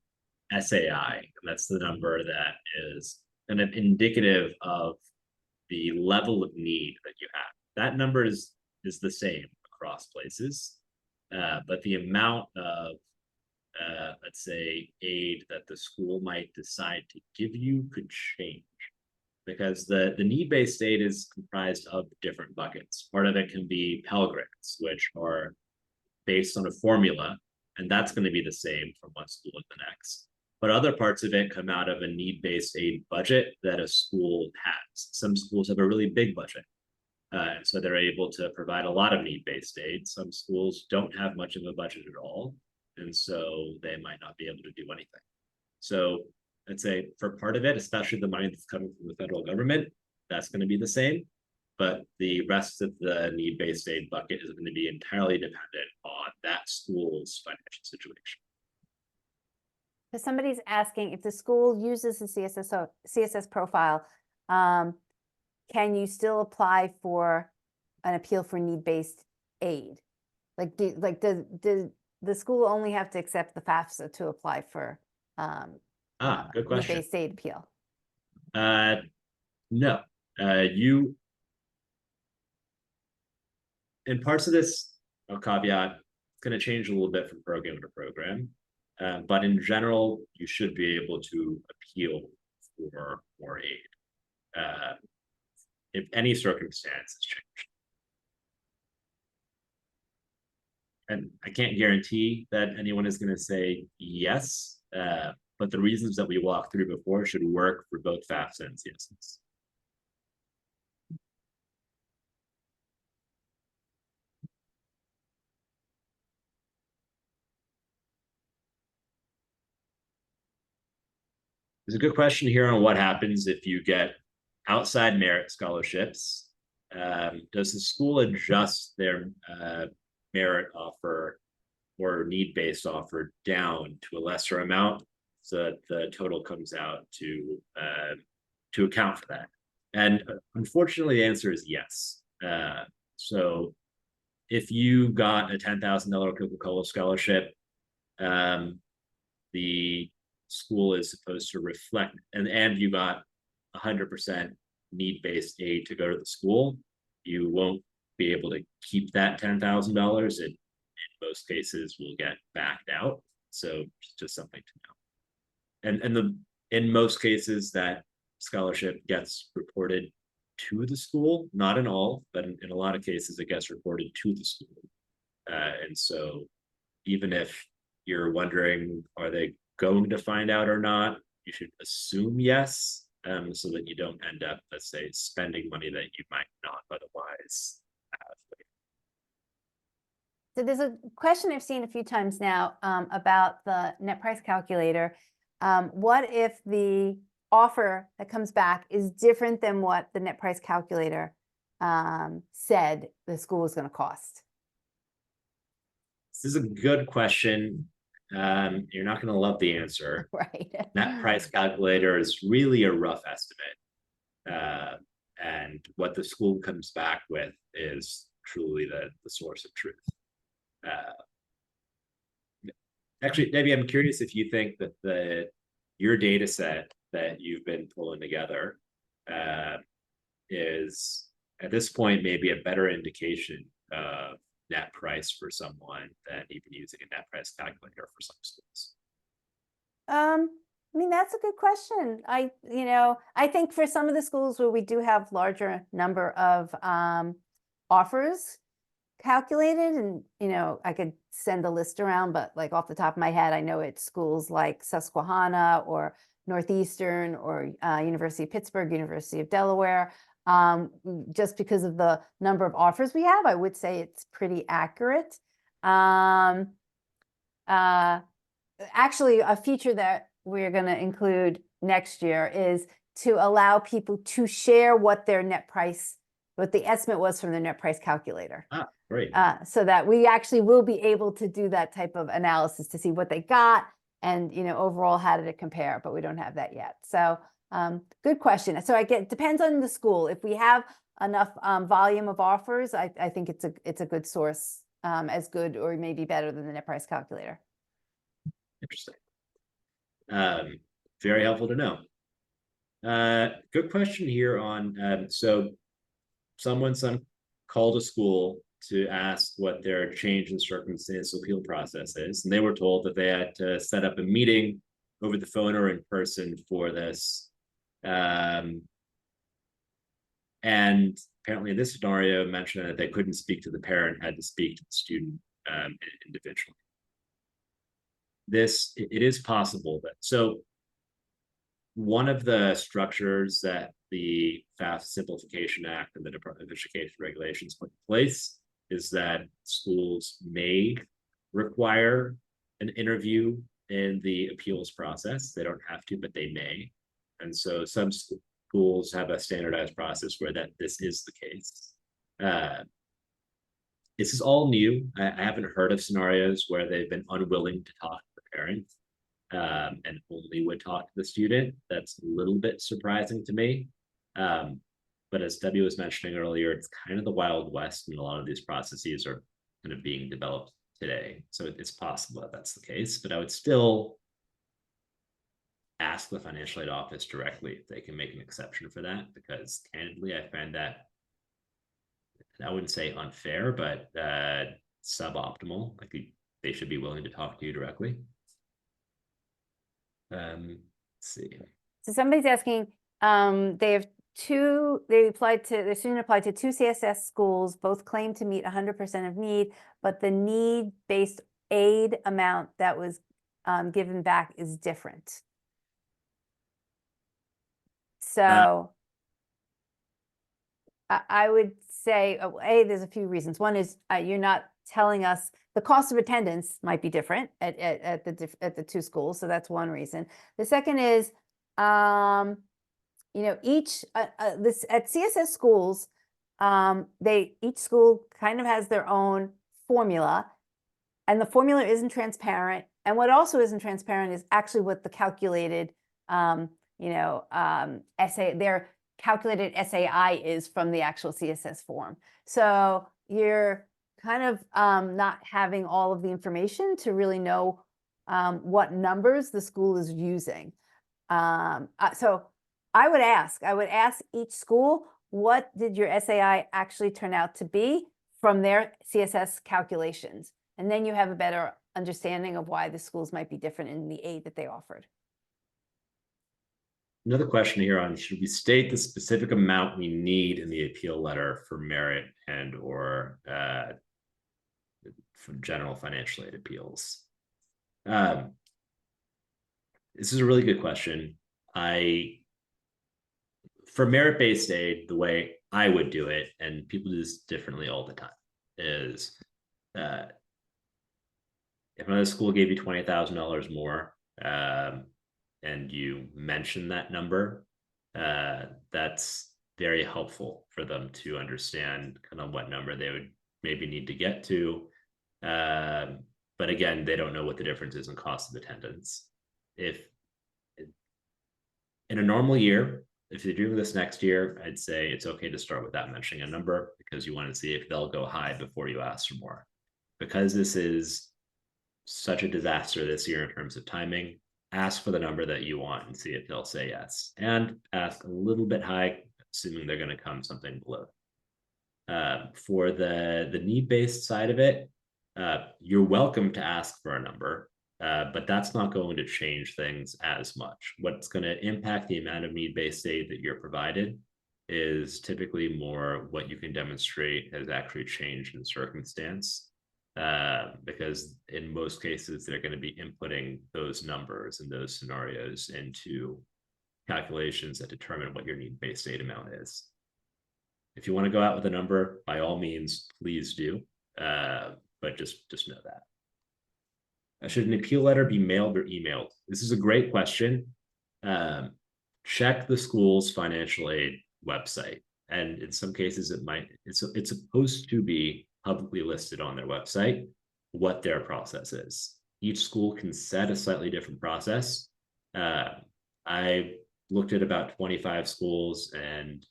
SAI, and that's the number that is kind of indicative of the level of need that you have. That number is the same across places, but the amount of let's say aid that the school might decide to give you could change, because the need-based aid is comprised of different buckets. Part of it can be Pell Grants, which are based on a formula, and that's going to be the same from one school to the next. But other parts of it come out of a need-based aid budget that a school has. Some schools have a really big budget, and so they're able to provide a lot of need-based aid. Some schools don't have much of a budget at all, and so they might not be able to do anything. So I'd say for part of it, especially the money that's coming from the federal government, that's going to be the same. But the rest of the need-based aid bucket is going to be entirely dependent on that school's financial situation. So somebody's asking, if the school uses the CSS profile, can you still apply for an appeal for need-based aid? Like, does the school only have to accept the FAFSA to apply for Good question. need-based aid appeal? No, in parts of this, I'll caveat, it's going to change a little bit from program to program. But in general, you should be able to appeal for more aid if any circumstance has changed. And I can't guarantee that anyone is going to say yes, but the reasons that we walked through before should work for both FAFSA and CSS. There's a good question here on what happens if you get outside merit scholarships. Does the school adjust their merit offer or need-based offer down to a lesser amount so that the total comes out to account for that? And unfortunately, the answer is yes. So if you got a $10,000 Coca-Cola scholarship, the school is supposed to reflect, and you got 100% need-based aid to go to the school, you won't be able to keep that $10,000. It, in most cases, will get backed out. So it's just something to know. And in most cases, that scholarship gets reported to the school, not in all, but in a lot of cases, it gets reported to the school. And so even if you're wondering, are they going to find out or not, you should assume yes, so that you don't end up, let's say, spending money that you might not otherwise have. So there's a question I've seen a few times now about the net price calculator. What if the offer that comes back is different than what the net price calculator said the school was going to cost? This is a good question. You're not going to love the answer. Right. Net price calculator is really a rough estimate. And what the school comes back with is truly the source of truth. Actually, Debbie, I'm curious if you think that your data set that you've been pulling together is at this point maybe a better indication of net price for someone than even using a net price calculator for some schools. I mean, that's a good question. I think for some of the schools where we do have larger number of offers calculated, and I could send a list around, but like off the top of my head, I know it's schools like Susquehanna or Northeastern or University of Pittsburgh, University of Delaware. Just because of the number of offers we have, I would say it's pretty accurate. Actually, a feature that we're going to include next year is to allow people to share what their net price, what the estimate was from the net price calculator. Ah, great. So that we actually will be able to do that type of analysis to see what they got and, overall how did it compare, but we don't have that yet. So good question. So depends on the school. If we have enough volume of offers, I think it's a good source, as good or maybe better than the net price calculator. Interesting. Very helpful to know. Good question here on, so someone called a school to ask what their change in circumstance appeal process is, and they were told that they had to set up a meeting over the phone or in person for this. And apparently in this scenario mentioned that they couldn't speak to the parent, had to speak to the student individually. It is possible that, so one of the structures that the FAFSA Simplification Act and the Department of Education regulations put in place is that schools may require an interview in the appeals process. They don't have to, but they may. And so some schools have a standardized process where this is the case. This is all new. I haven't heard of scenarios where they've been unwilling to talk to the parent and only would talk to the student. That's a little bit surprising to me. But as Debbie was mentioning earlier, it's kind of the Wild West, and a lot of these processes are kind of being developed today. So it's possible that that's the case, but I would still ask the financial aid office directly if they can make an exception for that, because candidly, I find that, I wouldn't say unfair, but suboptimal. Like they should be willing to talk to you directly. Let's see. So somebody's asking, their student applied to two CSS schools, both claim to meet 100% of need, but the need-based aid amount that was given back is different. So I would say, there's a few reasons. One is you're not telling us the cost of attendance might be different at the two schools, so that's one reason. The second is, each at CSS schools, each school kind of has their own formula, and the formula isn't transparent. And what also isn't transparent is actually what the calculated, their calculated SAI is from the actual CSS form. So you're kind of not having all of the information to really know what numbers the school is using. So I would ask each school, what did your SAI actually turn out to be from their CSS calculations? And then you have a better understanding of why the schools might be different in the aid that they offered. Another question here on, should we state the specific amount we need in the appeal letter for merit and or for general financial aid appeals? This is a really good question. For merit-based aid, the way I would do it, and people do this differently all the time, is if another school gave you $20,000 more, and you mention that number, that's very helpful for them to understand kind of what number they would maybe need to get to. But again, they don't know what the difference is in cost of attendance. If in a normal year, if you're doing this next year, I'd say it's okay to start without mentioning a number, because you want to see if they'll go high before you ask for more. Because this is such a disaster this year in terms of timing, ask for the number that you want and see if they'll say yes, and ask a little bit high, assuming they're going to come something below. For the need-based side of it, you're welcome to ask for a number, but that's not going to change things as much. What's going to impact the amount of need-based aid that you're provided is typically more what you can demonstrate has actually changed in circumstance, because in most cases, they're going to be inputting those numbers and those scenarios into calculations that determine what your need-based aid amount is. If you want to go out with a number, by all means, please do, but just know that. Should an appeal letter be mailed or emailed? This is a great question. Check the school's financial aid website, and in some cases it's supposed to be publicly listed on their website what their process is. Each school can set a slightly different process. I looked at about 25 schools, and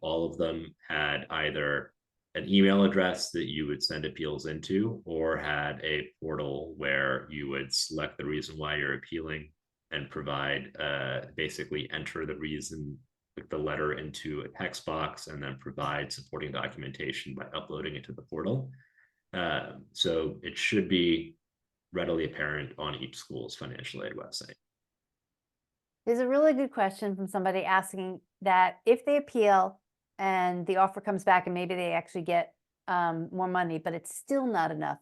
all of them had either an email address that you would send appeals into, or had a portal where you would select the reason why you're appealing and provide, basically enter the reason, the letter into a text box, and then provide supporting documentation by uploading it to the portal. So it should be readily apparent on each school's financial aid website. There's a really good question from somebody asking that if they appeal and the offer comes back and maybe they actually get more money, but it's still not enough,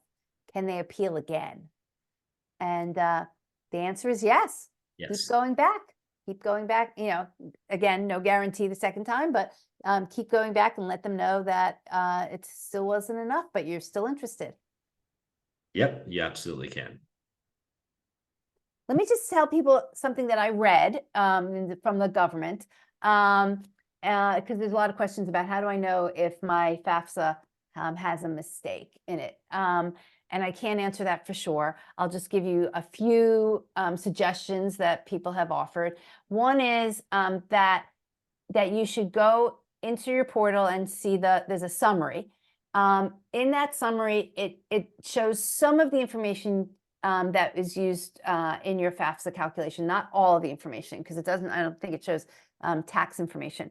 can they appeal again? And the answer is yes. Yes. Keep going back, you know, again, no guarantee the second time, but keep going back and let them know that it still wasn't enough, but you're still interested. Yep, you absolutely can. Let me just tell people something that I read from the government, because there's a lot of questions about how do I know if my FAFSA has a mistake in it. And I can't answer that for sure. I'll just give you a few suggestions that people have offered. One is that you should go into your portal and see there's a summary. In that summary, it shows some of the information that is used in your FAFSA calculation, not all of the information, because it doesn't, I don't think it shows tax information.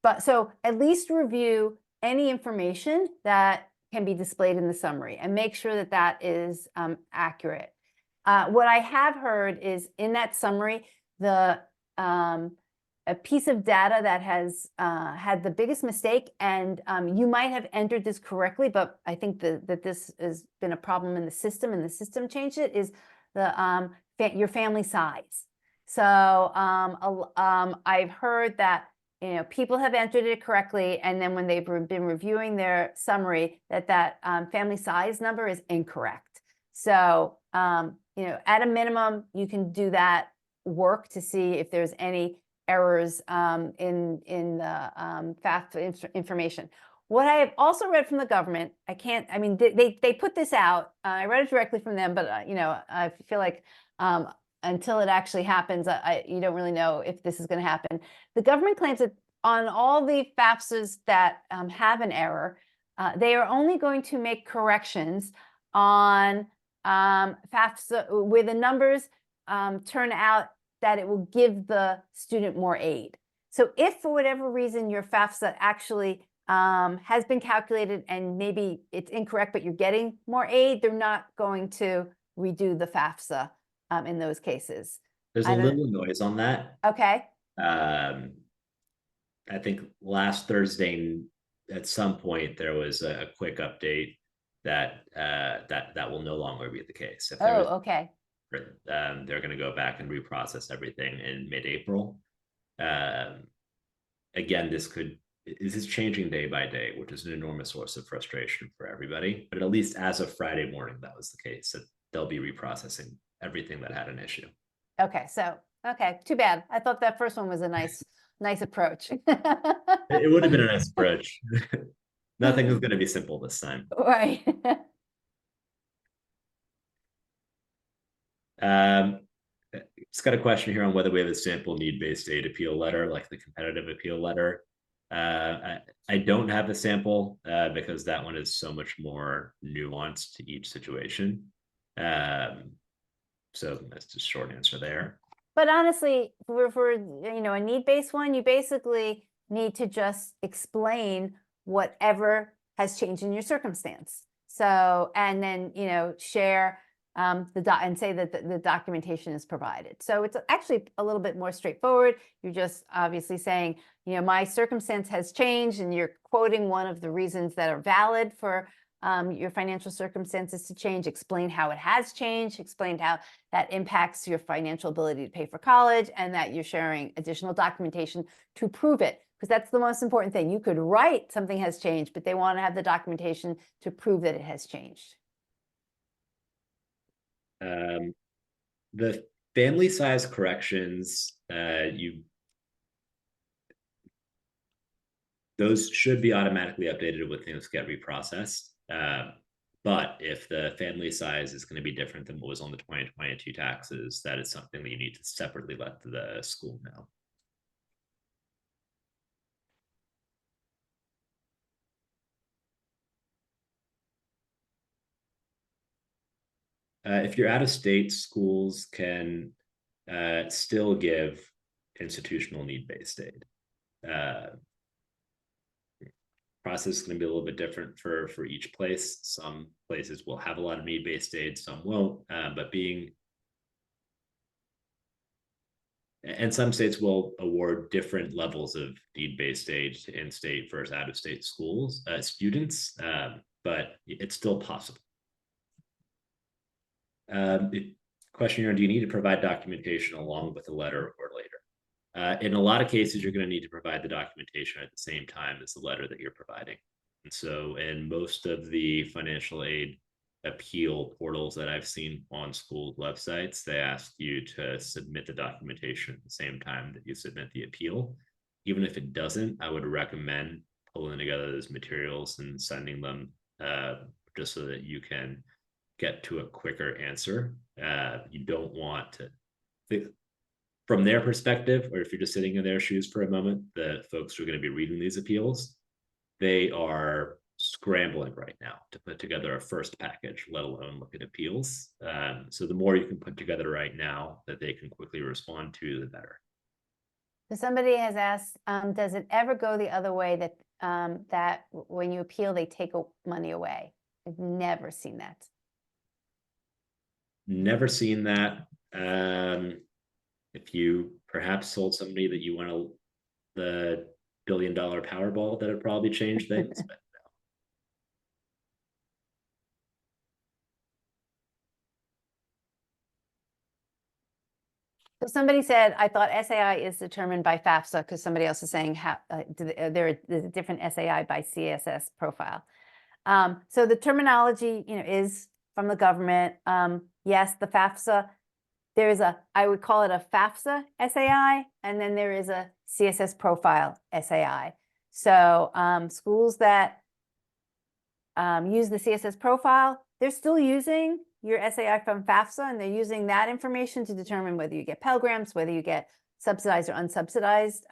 But so at least review any information that can be displayed in the summary and make sure that that is accurate. What I have heard is in that summary, a piece of data that has had the biggest mistake, and you might have entered this correctly, but I think that this has been a problem in the system, and the system changed it, is your family size. So I've heard that, you know, people have entered it correctly, and then when they've been reviewing their summary, that family size number is incorrect. So you know, at a minimum, you can do that work to see if there's any errors in the FAFSA information. What I have also read from the government, I mean, they put this out. I read it directly from them, but you know, I feel like until it actually happens, you don't really know if this is going to happen. The government claims that on all the FAFSAs that have an error, They are only going to make corrections on FAFSA where the numbers turn out that it will give the student more aid. So if for whatever reason your FAFSA actually has been calculated and maybe it's incorrect, but you're getting more aid, they're not going to redo the FAFSA in those cases. There's I a don't- little noise on that. Okay, I think last Thursday at some point there was a quick update that that will no longer be the case. If there was, okay. they're going to go back and reprocess everything in mid-April. Again, this is changing day by day, which is an enormous source of frustration for everybody. But at least as of Friday morning, that was the case, that they'll be reprocessing everything that had an issue. Okay, so, okay, too bad. I thought that first one was a nice approach. It would have been a nice approach. Nothing is going to be simple this time. Right. It's got a question here on whether we have a sample need-based aid appeal letter, like the competitive appeal letter. I don't have a sample because that one is so much more nuanced to each situation. So that's just short answer there. But honestly, for a need-based one, you basically need to just explain whatever has changed in your circumstance. So, and then, share and say that the documentation is provided. So it's actually a little bit more straightforward. You're just obviously saying, my circumstance has changed, and you're quoting one of the reasons that are valid for your financial circumstances to change, explain how it has changed, explain how that impacts your financial ability to pay for college, and that you're sharing additional documentation to prove it. Because that's the most important thing. You could write something has changed, but they want to have the documentation to prove that it has changed. The family size corrections, those should be automatically updated when things get reprocessed. But if the family size is going to be different than what was on the 2022 taxes, that is something that you need to separately let the school know. If you're out of state, schools can still give institutional need-based aid. Process is going to be a little bit different for each place. Some places will have a lot of need-based aid, some won't. And some states will award different levels of need-based aid to in-state versus out-of-state schools, students, but it's still possible. Question here, do you need to provide documentation along with the letter or later? In a lot of cases, you're going to need to provide the documentation at the same time as the letter that you're providing. And so in most of the financial aid appeal portals that I've seen on school websites, they ask you to submit the documentation at the same time that you submit the appeal. Even if it doesn't, I would recommend pulling together those materials and sending them just so that you can get to a quicker answer. You don't want to, from their perspective, or if you're just sitting in their shoes for a moment, the folks who are going to be reading these appeals, they are scrambling right now to put together a first package, let alone look at appeals. So the more you can put together right now that they can quickly respond to, the better. So somebody has asked, does it ever go the other way that that when you appeal, they take money away? I've never seen that. Never seen that. If you perhaps sold somebody that you want the $1 billion Powerball, that would probably change things. But no. So somebody said, I thought SAI is determined by FAFSA, because somebody else is saying how there's a different SAI by CSS profile. So the terminology, is from the government. Yes, the FAFSA, I would call it a FAFSA SAI, and then there is a CSS profile SAI. So schools that use the CSS profile, they're still using your SAI from FAFSA, and they're using that information to determine whether you get Pell Grants, whether you get subsidized or unsubsidized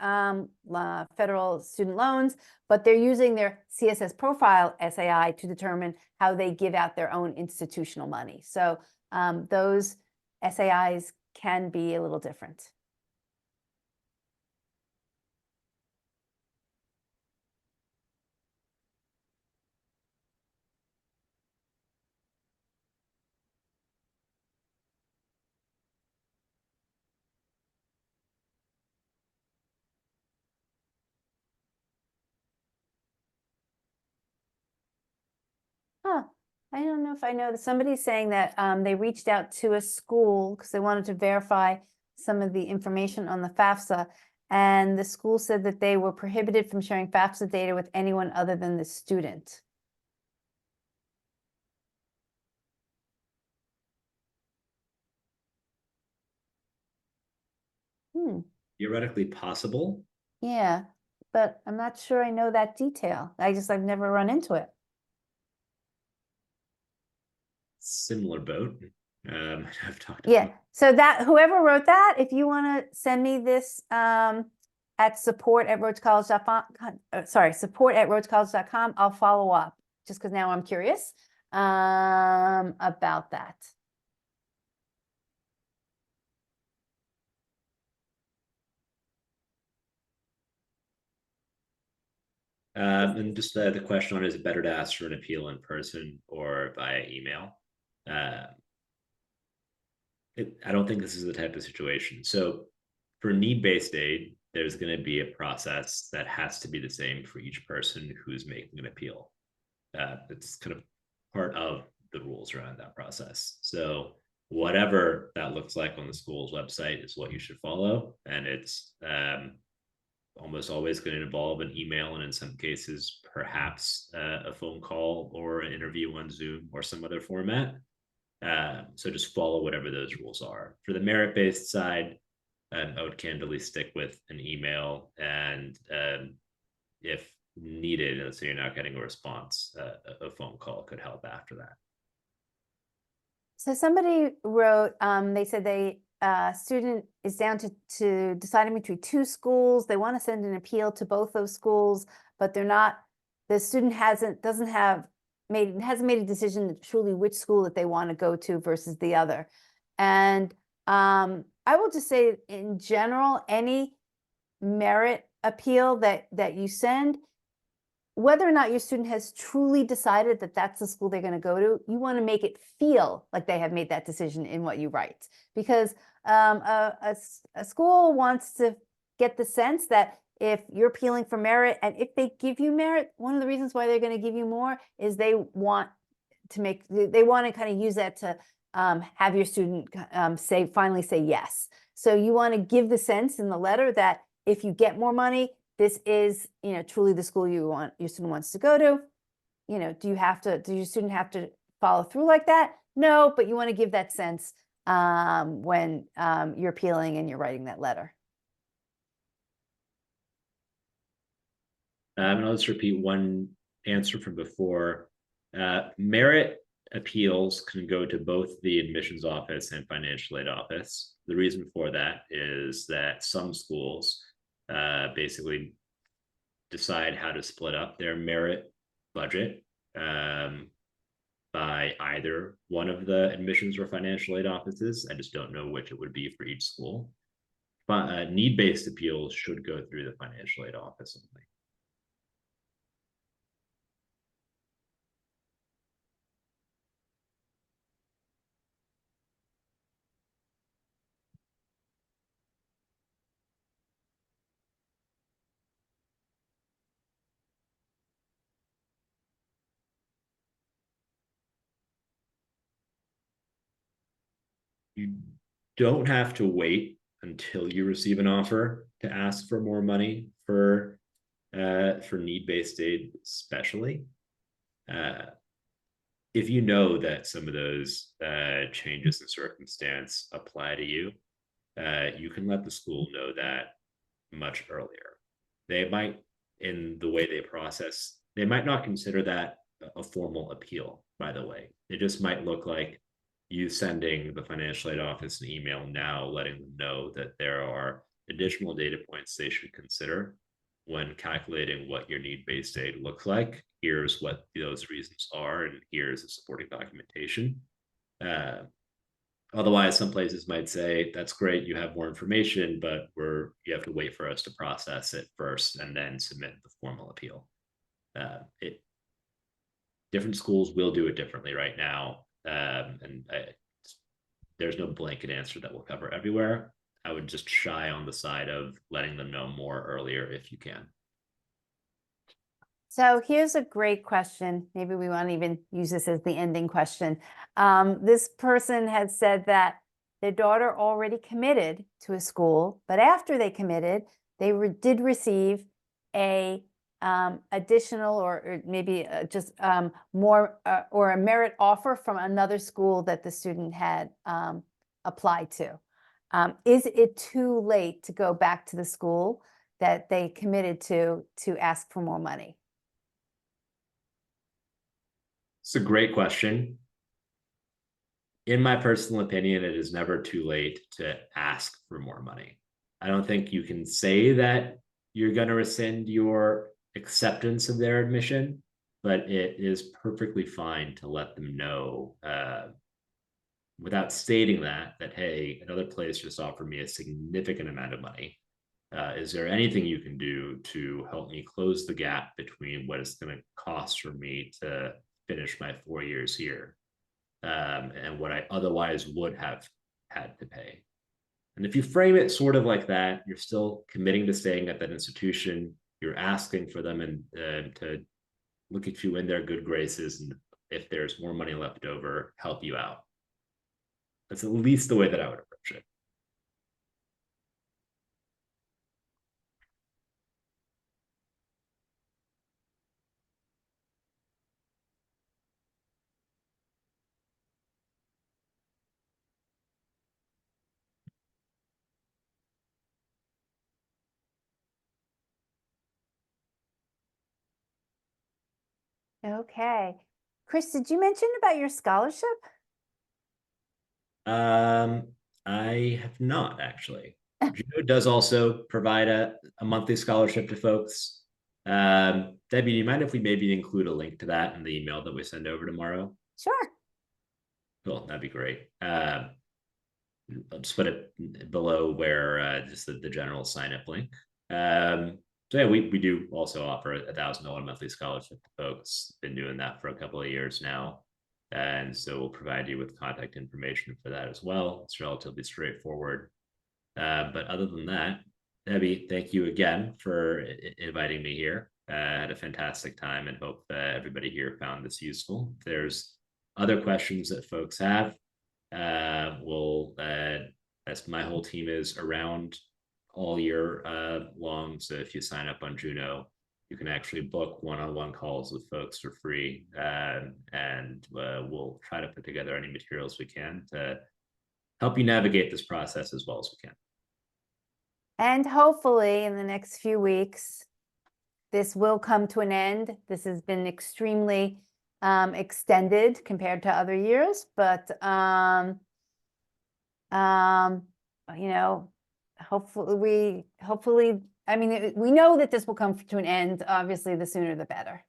federal student loans, but they're using their CSS profile SAI to determine how they give out their own institutional money. So those SAIs can be a little different. Huh. I don't know if I know that somebody's saying that they reached out to a school because they wanted to verify some of the information on the FAFSA. And the school said that they were prohibited from sharing FAFSA data with anyone other than the student. Theoretically possible. Yeah, but I'm not sure I know that detail. I've never run into it. Similar boat. I've talked Yeah, about. so that whoever wrote that, if you want to send me this at support@rhodescollege.com, support@rhodescollege.com, I'll follow up, just because now I'm curious about that. And just the question on, is it better to ask for an appeal in person or via email? I don't think this is the type of situation. So for need-based aid, there's going to be a process that has to be the same for each person who's making an appeal. It's kind of part of the rules around that process. So whatever that looks like on the school's website is what you should follow. And it's almost always going to involve an email, and in some cases, perhaps a phone call or an interview on Zoom or some other format. So just follow whatever those rules are. For the merit-based side, I would candidly stick with an email, and if needed, let's say you're not getting a response, a phone call could help after that. So somebody wrote, they said student is down to deciding between two schools. They want to send an appeal to both those schools, but the student hasn't made a decision truly which school that they want to go to versus the other. And I will just say, in general, any merit appeal that you send, whether or not your student has truly decided that that's the school they're going to go to, you want to make it feel like they have made that decision in what you write. Because a school wants to get the sense that if you're appealing for merit, and if they give you merit, one of the reasons why they're going to give you more is they want to kind of use that to have your student finally say yes. So you want to give the sense in the letter that if you get more money, this is, truly the school your student wants to go to. Does your student have to follow through like that? No, but you want to give that sense when you're appealing and you're writing that letter. And I'll just repeat one answer from before. Merit appeals can go to both the admissions office and financial aid office. The reason for that is that some schools basically decide how to split up their merit budget by either one of the admissions or financial aid offices. I just don't know which it would be for each school. But need-based appeals should go through the financial aid office only. You don't have to wait until you receive an offer to ask for more money for need-based aid, especially. If you know that some of those changes in circumstance apply to you, you can let the school know that much earlier. They might, in the way they process, they might not consider that a formal appeal, by the way. It just might look like you sending the financial aid office an email now, letting them know that additional data points they should consider when calculating what your need-based aid looks like. Here's what those reasons are, and here's the supporting documentation. Otherwise, some places might say, that's great, you have more information, but you have to wait for us to process it first and then submit the formal appeal. Different schools will do it differently right now. There's no blanket answer that will cover everywhere. I would just shy on the side of letting them know more earlier if you can. So here's a great question. Maybe we want to even use this as the ending question. This person had said that their daughter already committed to a school, but after they committed, they did receive a additional or maybe just more or a merit offer from another school that the student had applied to. Is it too late to go back to the school that they committed to ask for more money? It's a great question. In my personal opinion, it is never too late to ask for more money. I don't think you can say that you're going to rescind your acceptance of their admission, but it is perfectly fine to let them know without stating that, hey, another place just offered me a significant amount of money. Is there anything you can do to help me close the gap between what it's going to cost for me to finish my 4 years here and what I otherwise would have had to pay? And if you frame it sort of like that, you're still committing to staying at that institution. You're asking for them and to look at you in their good graces, and if there's more money left over, help you out. That's at least the way that I would approach it. Okay. Chris, did you mention about your scholarship? I have not actually. Juno does also provide a monthly scholarship to folks. Debbie, do you mind if we maybe include a link to that in the email that we send over tomorrow? Sure. Cool, that'd be great. I'll just put it below where just the general sign up link. So yeah, we do also offer a $1,000 monthly scholarship to folks. Been doing that for a couple of years now. And so we'll provide you with contact information for that as well. It's relatively straightforward. But other than that, Debbie, thank you again for inviting me here. I had a fantastic time and hope everybody here found this useful. If there's other questions that folks have, as my whole team is around all year long. So if you sign up on Juno, you can actually book one-on-one calls with folks for free. And we'll try to put together any materials we can to help you navigate this process as well as we can. And hopefully in the next few weeks, this will come to an end. This has been extremely extended compared to other years, but you know, hopefully, I mean, we know that this will come to an end. Obviously, the sooner the better.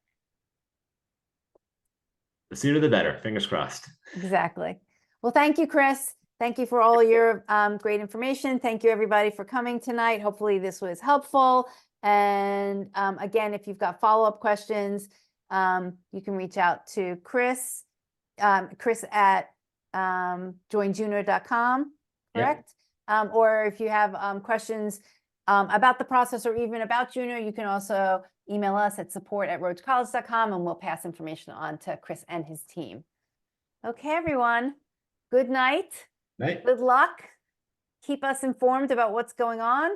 The sooner the better. Fingers crossed. Exactly. Well, thank you, Chris. Thank you for all your great information. Thank you, everybody, for coming tonight. Hopefully, this was helpful. And again, if you've got follow-up questions, you can reach out to Chris, Chris at joinjuno.com, correct? Yep. Or if you have questions about the process or even about Juno, you can also email us at support@rhodecollege.com and we'll pass information on to Chris and his team. Okay, everyone. Good night. Night. Good luck. Keep us informed about what's going on.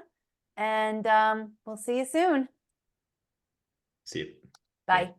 And we'll see you soon. See you. Bye.